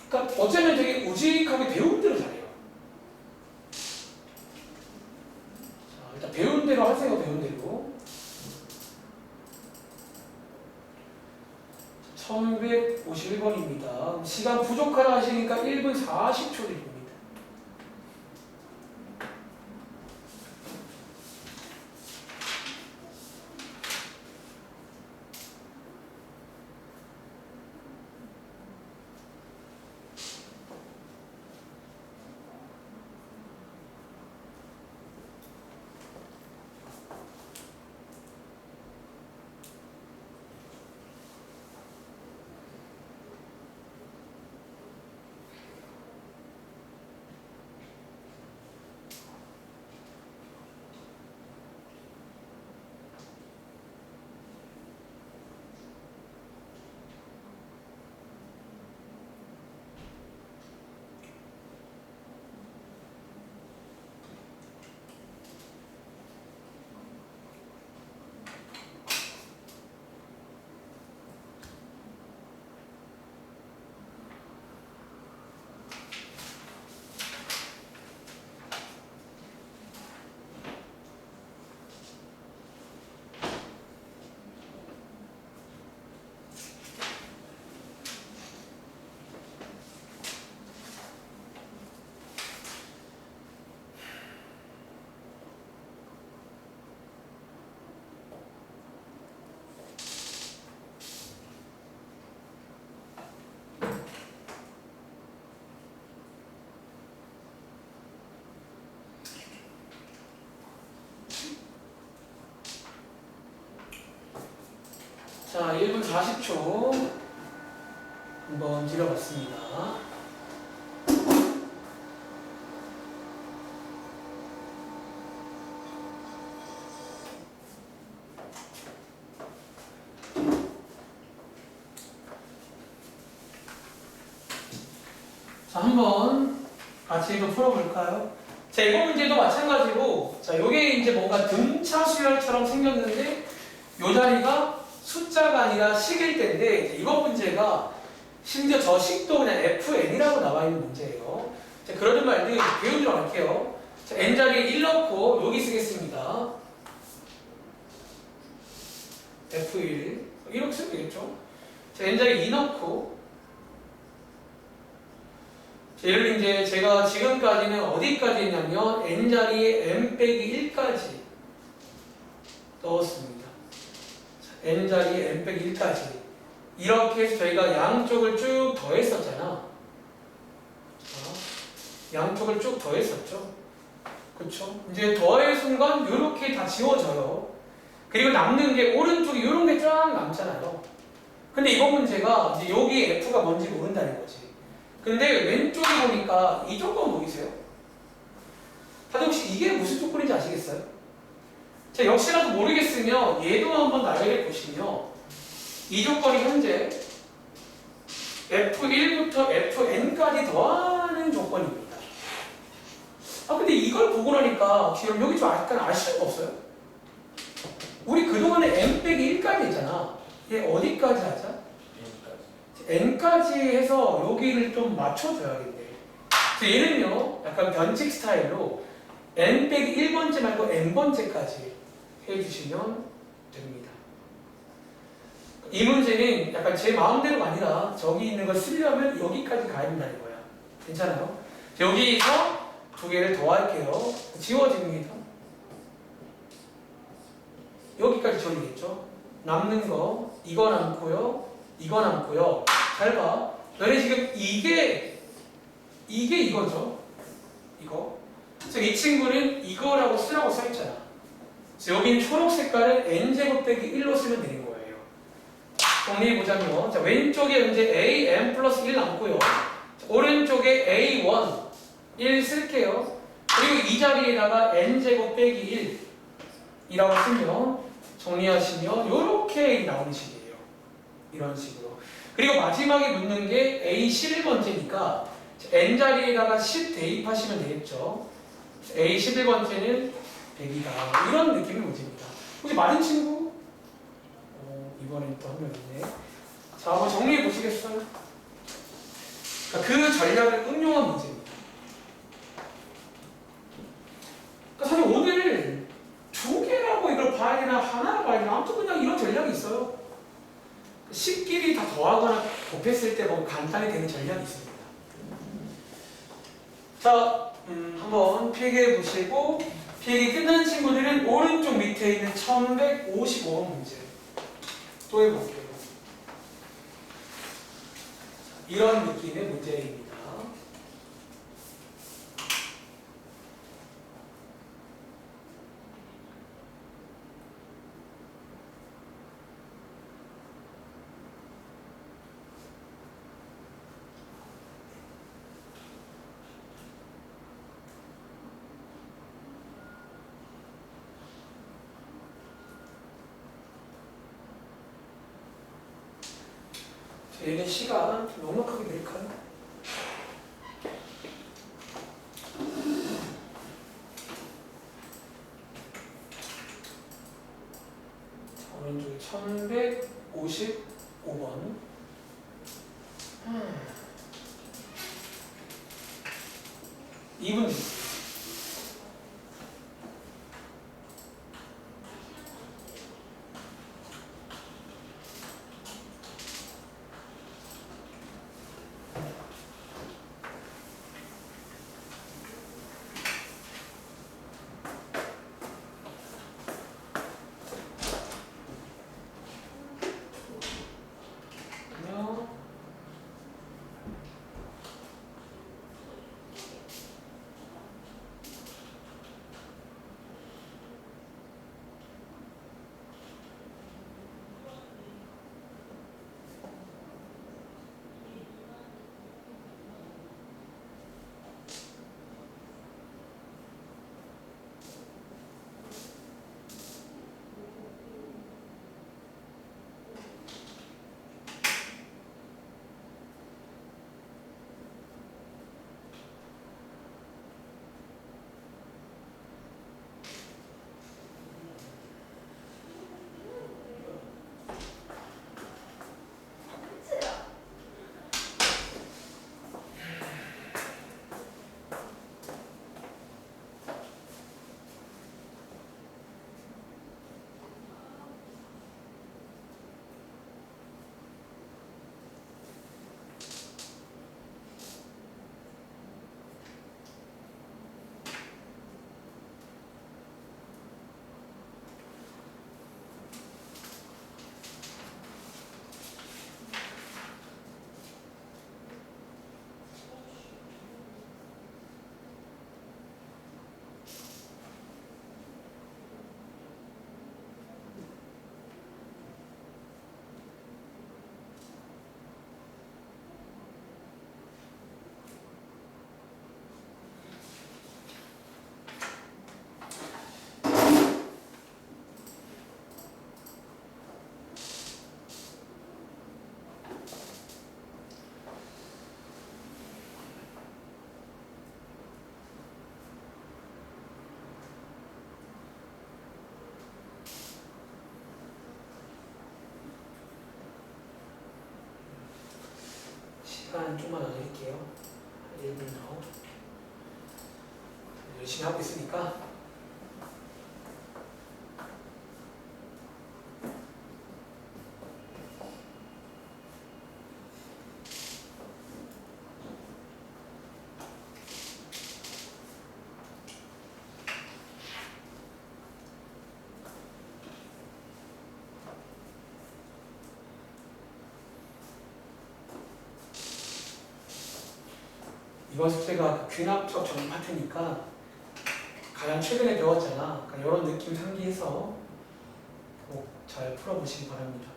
그러니까 어쩌면 되게 우직하게 배운 대로 잘해요. 자, 일단 배운 대로 하세요. 배운 대로. 1151번입니다. 시간 부족하다 하시니까 1분 40초 드립니다. 자, 1분 40초 한번 드려봤습니다. 자, 한번 같이 좀 풀어볼까요? 자, 이번 문제도 마찬가지로, 자, 요게 이제 뭔가 등차 수열처럼 생겼는데, 요 자리가 숫자가 아니라 식일 때인데, 이제 이번 문제가 심지어 저 식도 그냥 FN이라고 나와 있는 문제예요. 자, 그러는 말들 배우도록 할게요. 자, N 자리에 1 넣고, 여기 쓰겠습니다. F1. 이렇게 쓰면 되겠죠? 자, N 자리에 2 넣고, 자, 예를 들면 이제 제가 지금까지는 어디까지 했냐면 n자리에 n 빼기 1까지 넣었습니다. 자, n자리에 n 빼기 1까지 이렇게 해서 저희가 양쪽을 쭉 더했었잖아. 양쪽을 쭉 더했었죠. 그쵸? 이제 더할 순간 이렇게 다 지워져요. 그리고 남는 게 오른쪽에 이런 게 쫙 남잖아요. 근데 이번 문제가 이제 여기 f가 뭔지 모른다는 거지. 근데 왼쪽에 보니까 이 조건 보이세요? 다들 혹시 이게 무슨 조건인지 아시겠어요? 자, 역시라도 모르겠으면 얘도 한번 나열해 보시면 이 조건이 현재 F1부터 Fn까지 더하는 조건입니다. 아, 근데 이걸 보고 나니까 지금 여기 좀 약간 아쉬운 거 없어요? 우리 그동안에 n 빼기 1까지 했잖아. 얘 어디까지 하자? n까지 해서 여기를 좀 맞춰줘야겠네. 얘는요, 약간 변칙 스타일로 n 빼기 1번째 말고 n번째까지 해주시면 됩니다. 이 문제는 약간 제 마음대로가 아니라 저기 있는 걸 쓰려면 여기까지 가야 된다는 거야. 괜찮아요? 여기서 두 개를 더할게요. 지워집니다. 여기까지 지워지겠죠? 남는 거 이거 남고요. 이거 남고요. 잘 봐. 너네 지금 이게 이거죠. 이거. 그래서 이 친구는 이거라고 쓰라고 써있잖아. 그래서 여기는 초록 색깔은 n제곱 빼기 1로 쓰면 되는 거예요. 정리해보자면 자, 왼쪽에 이제 a n 플러스 1 남고요. 자, 오른쪽에 a1 1 쓸게요. 그리고 이 자리에다가 n제곱 빼기 1이라고 쓰면 정리하시면 이렇게 나오는 식이에요. 이런 식으로. 그리고 마지막에 묻는 게 A 11번째니까 N 자리에다가 10 대입하시면 되겠죠. A 11번째는 100이다. 이런 느낌의 문제입니다. 혹시 많은 친구? 이번엔 또 한 명 있네. 자, 한번 정리해 보시겠어요? 그러니까 그 전략을 응용한 문제입니다. 그러니까 사실 오늘 두 개라고 이걸 봐야 되나 하나를 봐야 되나 아무튼 그냥 이런 전략이 있어요. 식끼리 다 더하거나 곱했을 때 보면 간단히 되는 전략이 있습니다. 자, 한번 필기해 보시고 필기 끝난 친구들은 오른쪽 밑에 있는 1155번 문제 또 해볼게요. 이런 느낌의 문제입니다. 얘는 시간 좀 넉넉하게 드릴까요? 오른쪽에 1155번 2분 시간 좀만 더 드릴게요. 1분 더. 열심히 하고 있으니까. 이번 숙제가 귀납적 정리 파트니까 가장 최근에 배웠잖아. 그러니까 이런 느낌 상기해서 꼭 잘 풀어보시기 바랍니다.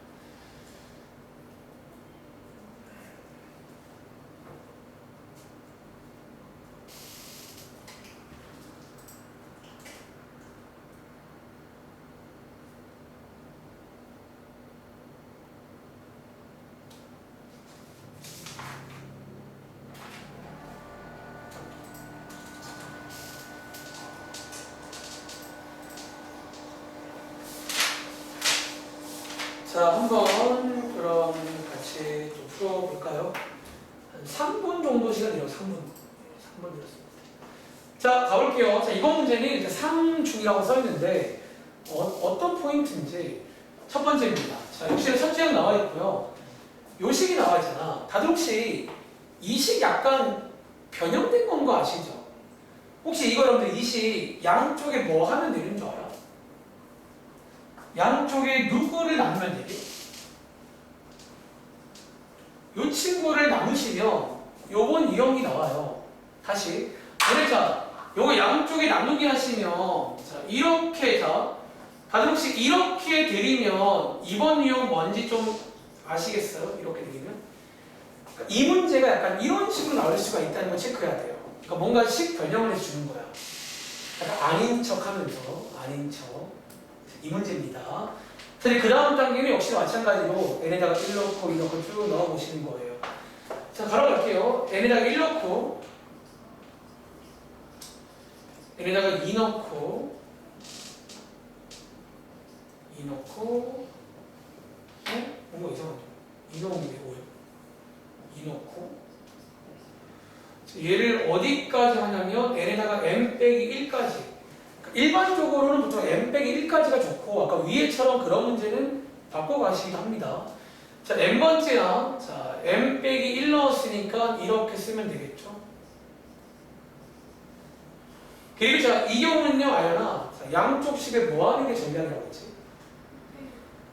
자, 한번 그럼 같이 좀 풀어볼까요? 한 3분 정도 시간 드려요. 3분. 3분 드렸습니다. 자, 가볼게요. 자, 이번 문제는 이제 상중이라고 써있는데 어떤 포인트인지 첫 번째입니다. 자, 역시 첫 지역 나와 있고요. 요 식이 나와 있잖아. 다들 혹시 이 식 약간 변형된 건 거 아시죠? 혹시 이거 여러분들 이 식 양쪽에 뭐 하면 되는 줄 알아? 양쪽에 누구를 나누면 되지? 이 친구를 나누시면 요번 유형이 나와요. 다시. 그러니까 요거 양쪽에 나누기 하시면 자, 이렇게 자 다들 혹시 이렇게 드리면 이번 유형 뭔지 좀 아시겠어요? 이렇게 드리면? 그러니까 이 문제가 약간 이런 식으로 나올 수가 있다는 걸 체크해야 돼요. 그러니까 뭔가 식 변형을 해주는 거야. 약간 아닌 척 하면서 아닌 척. 이 문제입니다. 그 다음 단계는 역시 마찬가지로 n에다가 1 넣고 2 넣고 쭉 넣어보시는 거예요. 자, 바로 갈게요. n에다가 1 넣고 n에다가 2 넣고 2 넣고 뭔가 이상하죠? 2 넣으면 게 뭐예요? 2 넣고 얘를 어디까지 하냐면 n에다가 m 빼기 1까지 일반적으로는 보통 m 빼기 1까지가 좋고 아까 위에처럼 그런 문제는 바꿔가시기도 합니다. 자, n번째야. 자, m 빼기 1 넣었으니까 이렇게 쓰면 되겠죠. 그리고 자, 이 경우는요, 아연아. 자, 양쪽 식을 뭐 하는 게 전략이라고 했지?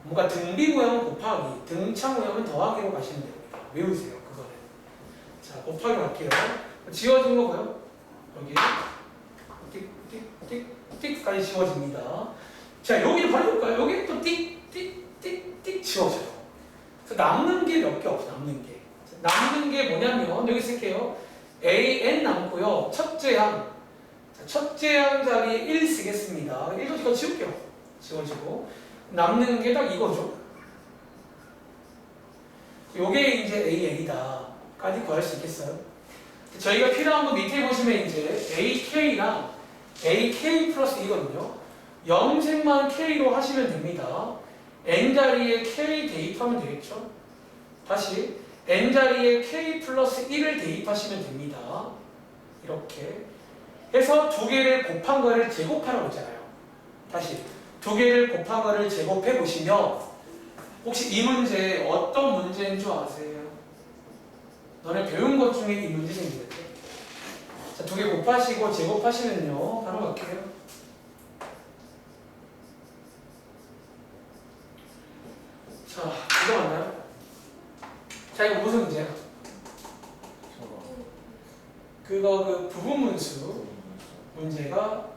뭔가 등비 모양은 곱하기, 등차 모양은 더하기로 가시면 됩니다. 외우세요, 그거는. 자, 곱하기 할게요. 지워진 거 보여? 여기. 띡까지 지워집니다. 자, 여기를 바로 볼까요? 여기 또 띡 지워져요. 그래서 남는 게 몇 개 없어, 남는 게. 남는 게 뭐냐면, 여기 쓸게요. AN 남고요. 첫째 양. 자, 첫째 양 자리에 1 쓰겠습니다. 1도 이거 지울게요. 지워지고. 남는 게 딱 이거죠. 요게 이제 AN이다. 까지 구할 수 있겠어요? 저희가 필요한 거 밑에 보시면 이제 AK랑 AK 플러스 이거든요. 염색만 K로 하시면 됩니다. N자리에 K 대입하면 되겠죠? 다시 N자리에 K 플러스 1을 대입하시면 됩니다. 이렇게 해서 두 개를 곱한 거를 제곱하라고 했잖아요. 다시 두 개를 곱한 거를 제곱해 보시면 혹시 이 문제 어떤 문제인 줄 아세요? 너네 배운 것 중에 이 문제 생기겠죠? 자, 두 개 곱하시고 제곱하시면요. 바로 갈게요. 자, 이거 맞나요? 자, 이거 무슨 문제야? 그거 그 부분문수 문제가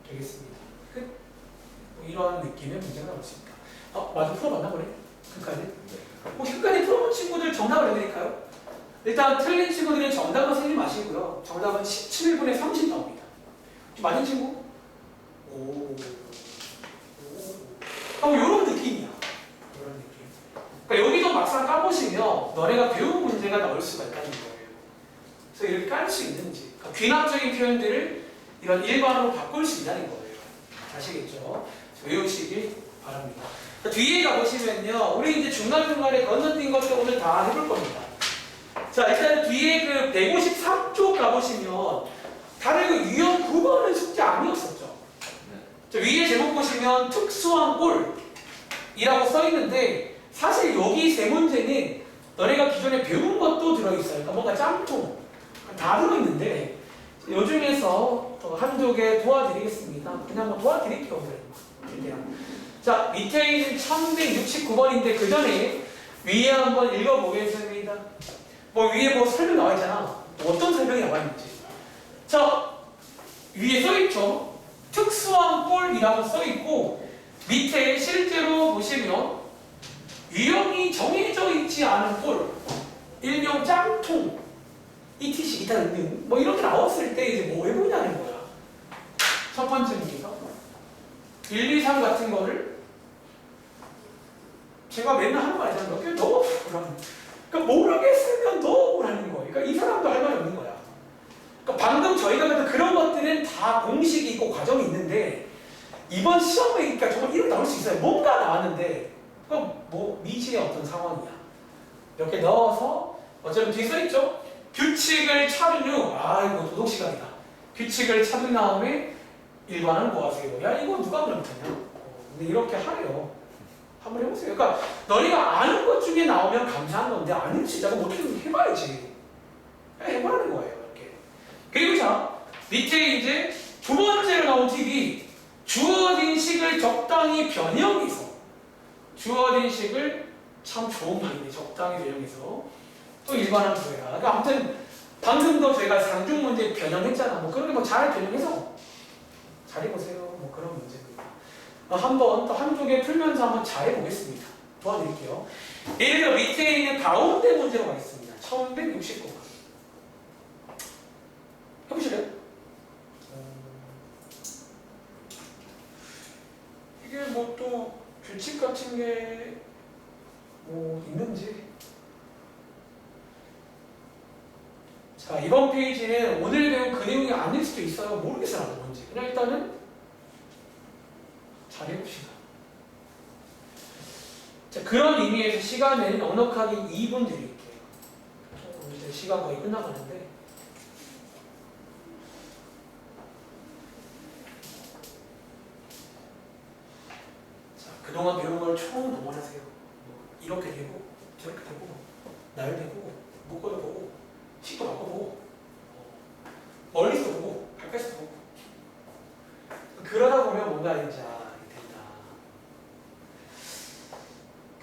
되겠습니다. 끝. 뭐 이런 느낌의 문제가 나올 수 있다. 맞아, 풀어봤나 보네. 끝까지. 끝까지 풀어본 친구들 정답을 내드릴까요? 일단 틀린 친구들은 정답은 쓰지 마시고요. 정답은 17분의 30 나옵니다. 맞은 친구? 오. 이런 느낌이야. 이런 느낌. 그러니까 여기도 막상 까보시면 너네가 배운 문제가 나올 수가 있다는 거예요. 그래서 이렇게 깔 수 있는지. 그러니까 귀납적인 표현들을 이런 일반어로 바꿀 수 있다는 거예요. 아시겠죠? 외우시길 바랍니다. 뒤에 가보시면요. 우리 이제 중간중간에 건너뛴 것들 오늘 다 해볼 겁니다. 자, 일단 뒤에 그 153쪽 가보시면 다른 그 유형 9번은 숙제 아니었었죠. 네. 자, 위에 제목 보시면 특수한 꼴이라고 써 있는데 사실 여기 세 문제는 너네가 기존에 배운 것도 들어있어요. 그러니까 뭔가 짬통 다 들어있는데 요 중에서 한두 개 도와드리겠습니다. 그냥 뭐 도와드릴게요. 오늘. 자, 밑에 있는 1169번인데 그 전에 위에 한번 읽어보겠습니다. 뭐 위에 뭐 설명 나와 있잖아. 어떤 설명이 나와 있는지. 자, 위에 써 있죠. 특수한 꼴이라고 써 있고 밑에 실제로 보시면 유형이 정해져 있지 않은 꼴, 일명 짬통, ETC, 기타 등등 뭐 이렇게 나왔을 때 이제 뭐 해보냐는 거야. 첫 번째 문제가 1, 2, 3 같은 거를 제가 맨날 하는 말 있잖아요. 그냥 넣어보라는. 그러니까 모르겠으면 넣어보라는 거예요. 그러니까 이 사람도 할 말이 없는 거야. 그러니까 방금 저희가 봤던 그런 것들은 다 공식이 있고 과정이 있는데 이번 시험에 그러니까 정말 이렇게 나올 수 있어요. 뭔가 나왔는데 그럼 뭐 미지의 어떤 상황이야. 이렇게 넣어서 어차피 뒤에 써있죠. 규칙을 찾은 후 이거 도덕 시간이다. 규칙을 찾은 다음에 일반은 뭐 하세요? 야 이거 누가 그럼 못하냐? 근데 이렇게 하래요. 한번 해보세요. 그러니까 너희가 아는 것 중에 나오면 감사한 건데 아는 진짜가 못해도 해봐야지. 해보라는 거예요. 이렇게. 그리고 자 밑에 이제 두 번째로 나온 팁이 주어진 식을 적당히 변형해서 주어진 식을 참 좋은 말인데 적당히 변형해서 또 일반한 구해라. 그러니까 아무튼 방금도 저희가 상중 문제 변형했잖아. 뭐 그런 게 뭐 잘 변형해서 잘 해보세요. 뭐 그런 문제입니다. 한번 또 한두 개 풀면서 한번 잘 해보겠습니다. 도와드릴게요. 예를 들어 밑에 있는 가운데 문제로 가겠습니다. 1169번. 해보실래요? 이게 뭐 또 규칙 같은 게 뭐 있는지. 자, 이번 페이지는 오늘 배운 그 내용이 아닐 수도 있어요. 모르겠어요. 뭔지. 그냥 일단은 잘 해봅시다. 자, 그런 의미에서 시간은 넉넉하게 2분 드릴게요. 이제 시간 거의 끝나가는데. 자, 그동안 배운 걸 총 동원하세요. 이렇게 되고, 저렇게 되고, 나열되고, 묶어도 보고, 식도 바꿔보고, 멀리서 보고, 가까이서 보고. 그러다 보면 뭔가 이제 된다.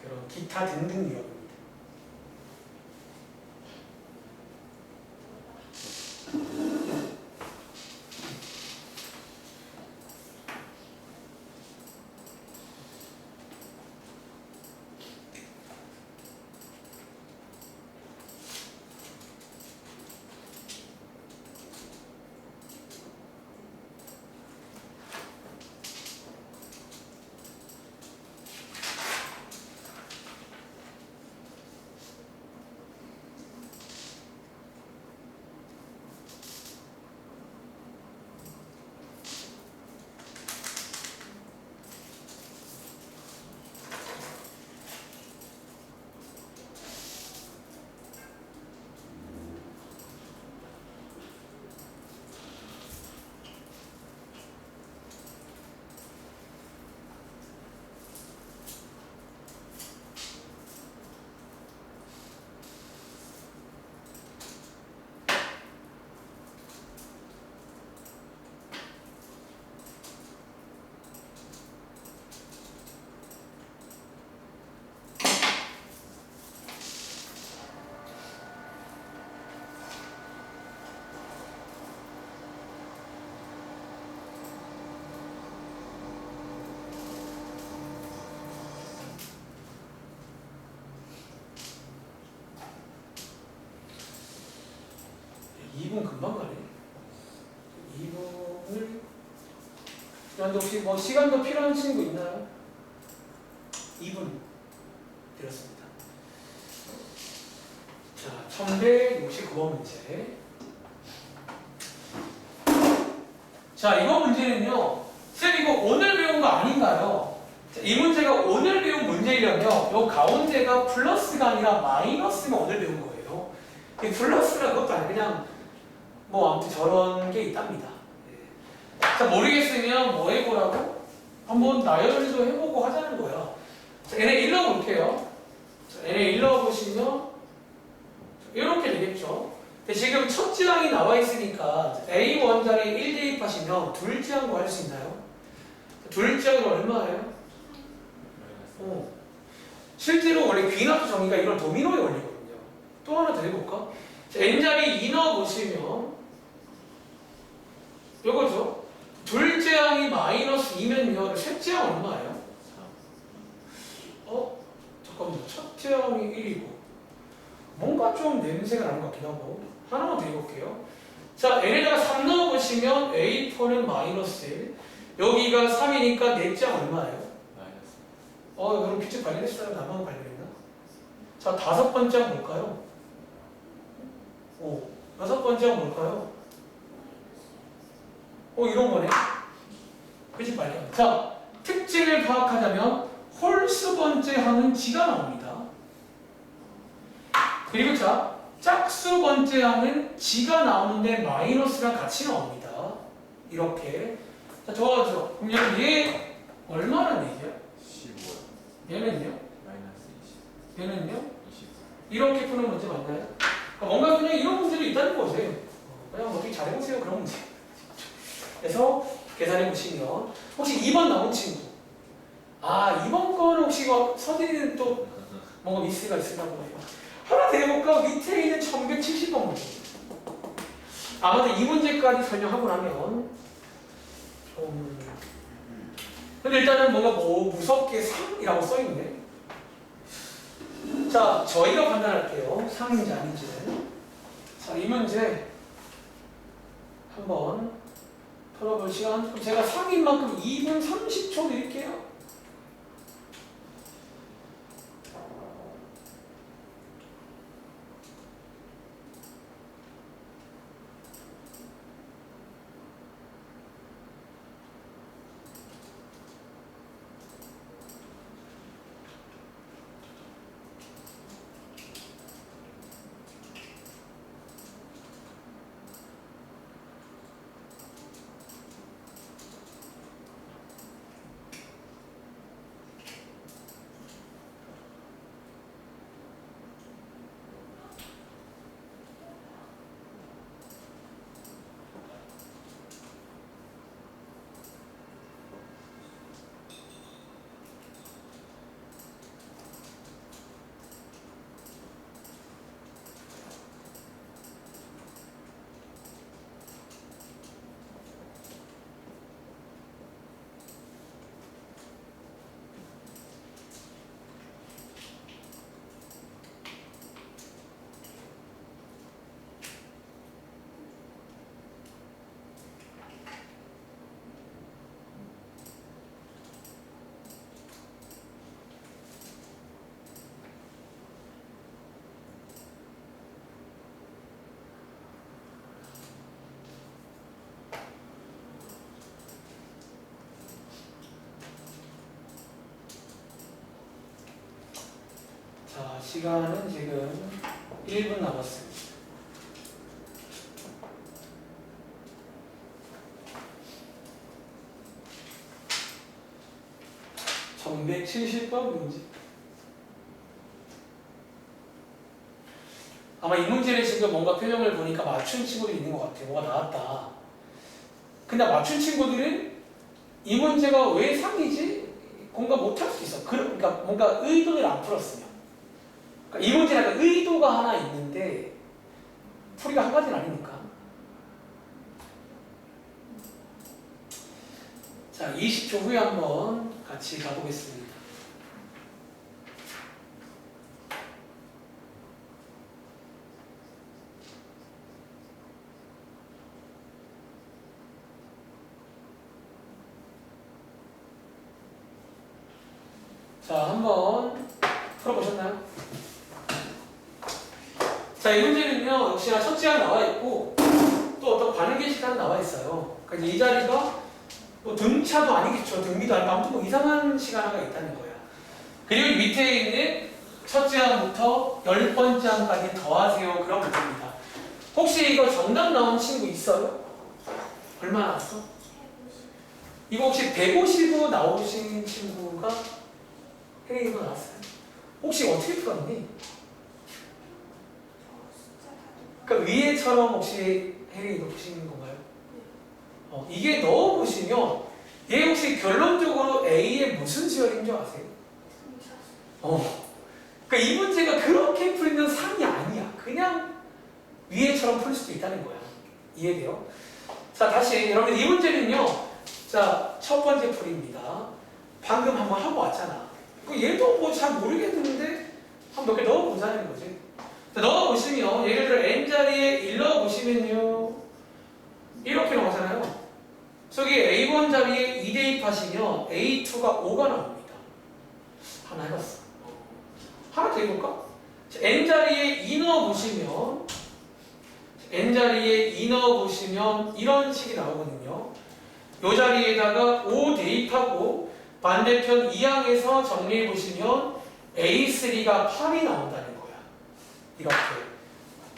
그런 기타 등등 유형입니다. 금방 가네. 2분을 그런데 혹시 뭐 시간도 필요한 친구 있나요? 2분 드렸습니다. 자, 1169번 문제. 자, 이번 문제는요. 쌤 이거 오늘 배운 거 아닌가요? 자, 이 문제가 오늘 배운 문제이려면 요 가운데가 플러스가 아니라 마이너스가 오늘 배운 거예요. 이 플러스라 그것도 아니고 그냥 뭐 아무튼 저런 게 있답니다. 예. 자, 모르겠으면 뭐 해보라고? 한번 나열도 해보고 하자는 거야. 자, 얘네 일러볼게요. 자, 얘네 일러보시면 이렇게 되겠죠. 근데 지금 첫 지항이 나와 있으니까 A 원자리 1 대입하시면 둘지항 구할 수 있나요? 둘지항이 얼마예요? 실제로 원래 귀납 정의가 이런 도미노의 원리거든요. 또 하나 더 해볼까? 자, n자리 2 넣어보시면 요거죠. 둘째항이 마이너스 2면요. 셋째항 얼마예요? 잠깐만요. 첫째항이 1이고 뭔가 좀 냄새가 나는 것 같기도 하고 하나만 더 해볼게요. 자, n에다가 3 넣어보시면 A4는 마이너스 1 여기가 3이니까 넷째항 얼마예요? 여러분 규칙 발견했어요? 나만 발견했나? 자, 다섯 번째는 뭘까요? 여섯 번째는 뭘까요? 이런 거네? 규칙 발견. 자, 특징을 파악하자면 홀수 번째 항은 지가 나옵니다. 그리고 자, 짝수 번째 항은 지가 나오는데 마이너스랑 같이 나옵니다. 이렇게. 자, 좋아져. 그럼 얘 얼마나 얘기야? 15요. 얘는요? 마이너스 20. 얘는요? 20. 이렇게 푸는 문제 맞나요? 뭔가 그냥 이런 문제도 있다는 거지. 그냥 어떻게 잘해보세요 그런 문제. 그래서 계산해 보시면 혹시 2번 나온 친구 2번 거는 혹시 서진이는 또 뭔가 미스가 있으나 보네요. 하나 더 해볼까? 밑에 있는 1170번 문제. 아마도 이 문제까지 설명하고 나면 근데 일단은 뭔가 무섭게 3이라고 써있네. 자, 저희가 판단할게요. 상인지 아닌지는. 자, 이 문제 한번 풀어볼 시간. 그럼 제가 상인 만큼 2분 30초 드릴게요. 자, 시간은 지금 1분 남았습니다. (1170번) 문제. 아마 이 문제를 지금 뭔가 표정을 보니까 맞춘 친구들이 있는 것 같아요. 뭐가 나왔다. 근데 맞춘 친구들은 이 문제가 왜 3이지? 공감 못할 수 있어. 그러니까 뭔가 의도를 안 풀었으면. 그러니까 이 문제는 약간 의도가 하나 있는데 풀이가 한 가지는 아니니까. 자, 20초 후에 한번 같이 가보겠습니다. 자, 한번 풀어보셨나요? 자, 이 문제는요, 역시나 첫 지항 나와 있고, 또 어떤 반응 게시판 나와 있어요. 그러니까 이 자리가 뭐 등차도 아니겠죠. 등비도 아니고 아무튼 뭐 이상한 시간화가 있다는 거야. 그리고 이 밑에 있는 첫째 항부터 10번째 항까지 더하세요. 그런 문제입니다. 혹시 이거 정답 나온 친구 있어요? 얼마 나왔어? 이거 혹시 155 나오신 친구가 혜린이가 나왔어요? 혹시 어떻게 풀었니? 그러니까 위에처럼 혹시 혜린이가 푸시는 건가요? 이게 넣어보시면 얘 혹시 결론적으로 A의 무슨 수열인 줄 아세요? 그러니까 이 문제가 그렇게 풀면 상이 아니야. 그냥 위에처럼 풀 수도 있다는 거야. 이해돼요? 자, 다시 여러분 이 문제는요. 자, 첫 번째 풀이입니다. 방금 한번 하고 왔잖아. 얘도 뭐 잘 모르겠는데 한 몇 개 넣어보자는 거지. 자, 넣어보시면 예를 들어 n자리에 1 넣어보시면요. 이렇게 나오잖아요. 저기 A1 자리에 2 대입하시면 A2가 5가 나옵니다. 하나 해봤어. 하나 더 해볼까? n자리에 2 넣어보시면 n자리에 2 넣어보시면 이런 식이 나오거든요. 이 자리에다가 5 대입하고 반대편 2항에서 정리해보시면 A3가 8이 나온다는 거야. 이렇게.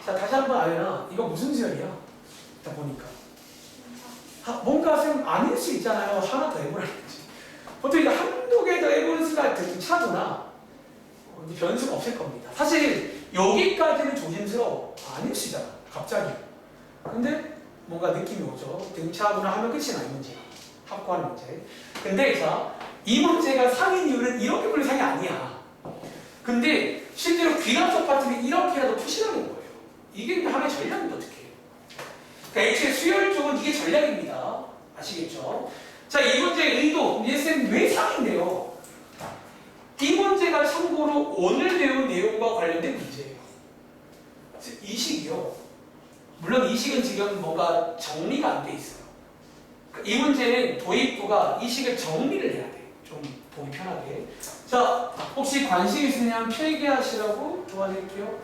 자, 다시 한번 아연아, 이거 무슨 수열이야? 자, 보니까. 뭔가 좀 아닐 수 있잖아요. 하나 더 해보라는 거지. 보통 이거 한두 개 더 해보는 수가 차구나. 변수가 없을 겁니다. 사실 여기까지는 조심스러워. 아닐 수 있잖아. 갑자기. 근데 뭔가 느낌이 오죠. 등차구나 하면 끝이 나, 이 문제. 합구하는 문제. 근데 자, 이 문제가 상인 이유는 이렇게 풀린 상이 아니야. 근데 실제로 귀납적 파트는 이렇게라도 푸시라는 거예요. 이게 하나의 전략인데 어떻게 해요? 그러니까 애초에 수열 쪽은 이게 전략입니다. 아시겠죠? 자, 이 문제의 의도, 쌤 왜 상인데요? 이 문제가 참고로 오늘 배운 내용과 관련된 문제예요. 이식이요. 물론 이식은 지금 뭔가 정리가 안 돼 있어요. 이 문제는 도입부가 이식을 정리를 해야 돼. 좀 보기 편하게. 자, 혹시 관심 있으면 필기하시라고 도와드릴게요.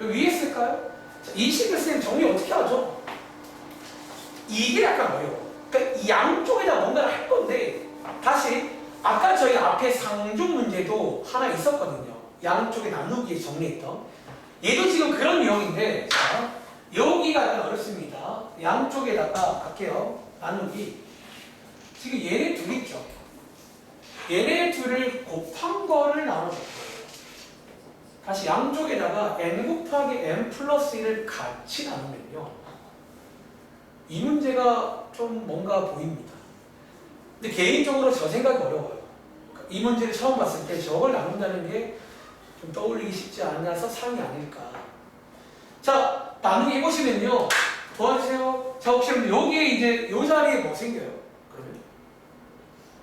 위에 쓸까요? 자, 이식을 쌤 정리 어떻게 하죠? 이게 약간 어려워. 그러니까 이 양쪽에다 뭔가를 할 건데 다시 아까 저희 앞에 상중 문제도 하나 있었거든요. 양쪽에 나누기에 정리했던. 얘도 지금 그런 유형인데 자, 여기가 약간 어렵습니다. 양쪽에다가 갈게요. 나누기. 지금 얘네 둘 있죠. 얘네 둘을 곱한 거를 나눠줄 거예요. 다시 양쪽에다가 n 곱하기 n 플러스 1을 같이 나누면요. 이 문제가 좀 뭔가 보입니다. 근데 개인적으로 저 생각이 어려워요. 이 문제를 처음 봤을 때 저걸 나눈다는 게 좀 떠올리기 쉽지 않아서 상이 아닐까. 자, 나누기 해보시면요. 도와주세요. 자, 혹시 여기에 이제 이 자리에 뭐 생겨요? 그러면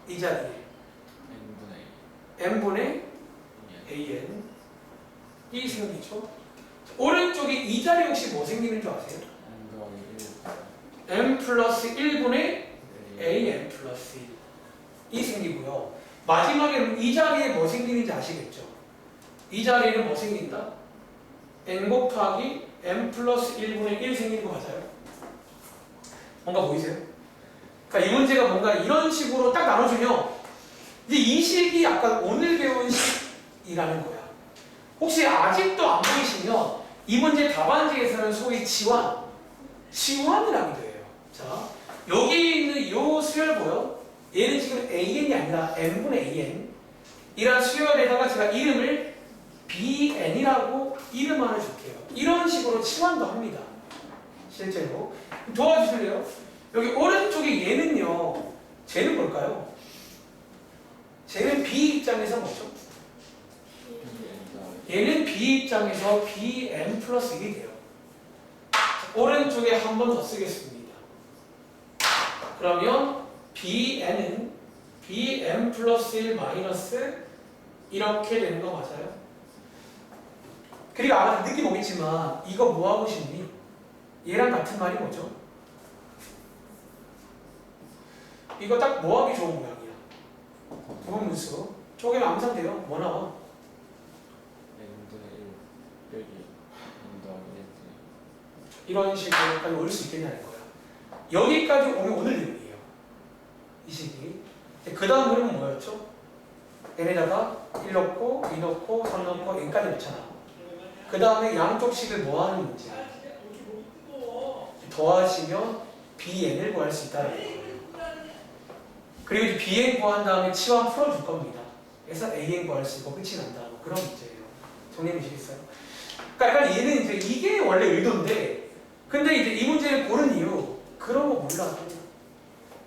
이 자리에 n분의 an 이 생기죠. 오른쪽에 이 자리에 혹시 뭐 생기는 줄 아세요? n 플러스 1분의 an 플러스 1이 생기고요. 마지막에 이 자리에 뭐 생기는지 아시겠죠? 이 자리에는 뭐 생긴다? n 곱하기 n 플러스 1분의 1 생기는 거 맞아요? 뭔가 보이세요? 그러니까 이 문제가 뭔가 이런 식으로 딱 나눠주면 이제 이 식이 약간 오늘 배운 식이라는 거야. 혹시 아직도 안 보이시면 이 문제 답안지에서는 소위 치환을 하기도 해요. 자, 여기 있는 이 수열 보여? 얘는 지금 an이 아니라 n분의 an 이란 수열에다가 제가 이름을 bn이라고 이름 하나 줄게요. 이런 식으로 치환도 합니다. 실제로. 도와주실래요? 여기 오른쪽에 얘는요. 쟤는 뭘까요? 쟤는 b 입장에서 뭐죠? 얘는 b 입장에서 bn 플러스 1이 돼요. 오른쪽에 한 번 더 쓰겠습니다. 그러면 bn은 bn 플러스 1 마이너스 이렇게 되는 거 맞아요? 그리고 아마 느낌 오겠지만 이거 뭐하고 싶니? 얘랑 같은 말이 뭐죠? 이거 딱 뭐하기 좋은 모양이야? 부분문수 쪼개면 암산돼요. 뭐 나와? 이런 식으로까지 올 수 있겠냐는 거야. 여기까지 오면 오늘 내용이에요. 이 식이. 그 다음 그림은 뭐였죠? n에다가 1 넣고 2 넣고 3 넣고 n까지 넣잖아. 그 다음에 양쪽 식을 뭐 하는 문제야? 더하시면 bn을 구할 수 있다는 거예요. 그리고 이제 bn 구한 다음에 치환 풀어줄 겁니다. 그래서 an 구할 수 있고 끝이 난다. 뭐 그런 문제예요. 정리되시겠어요? 그러니까 약간 얘는 이제 이게 원래 의도인데, 근데 이제 이 문제를 고른 이유 그런 거 몰라.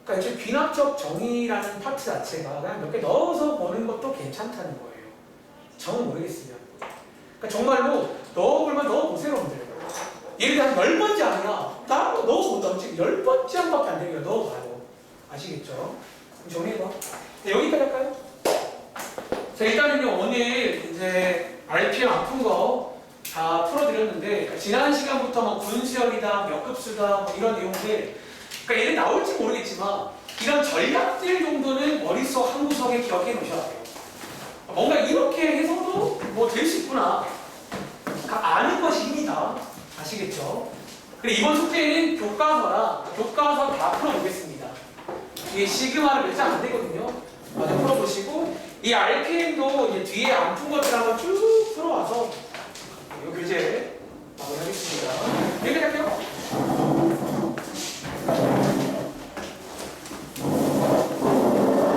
그러니까 이제 귀납적 정의라는 파트 자체가 그냥 몇 개 넣어서 보는 것도 괜찮다는 거예요. 정 모르겠으면. 그러니까 정말로 넣어볼만 넣어보세요, 여러분들. 예를 들어 한 10번째 아니야. 나 넣어본다. 지금 10번째 한 밖에 안 되니까 넣어봐요. 아시겠죠? 그럼 정리해봐. 네, 여기까지 할까요? 자, 일단은요, 오늘 이제 RPM 아픈 거 다 풀어드렸는데, 지난 시간부터 뭐 군수열이다, 역급수다, 뭐 이런 내용들, 그러니까 얘는 나올지 모르겠지만, 이런 전략들 정도는 머릿속 한 구석에 기억해 놓으셔야 돼요. 뭔가 이렇게 해서도 뭐 될 수 있구나. 아는 것입니다. 아시겠죠? 그리고 이번 숙제는 교과서라 교과서 다 풀어보겠습니다. 이게 시그마를 몇 장 안 되거든요. 마저 풀어보시고 이 RPM도 이제 뒤에 안 푼 것들 한번 쭉 풀어와서 이 교재 마무리하겠습니다. 여기까지 할게요.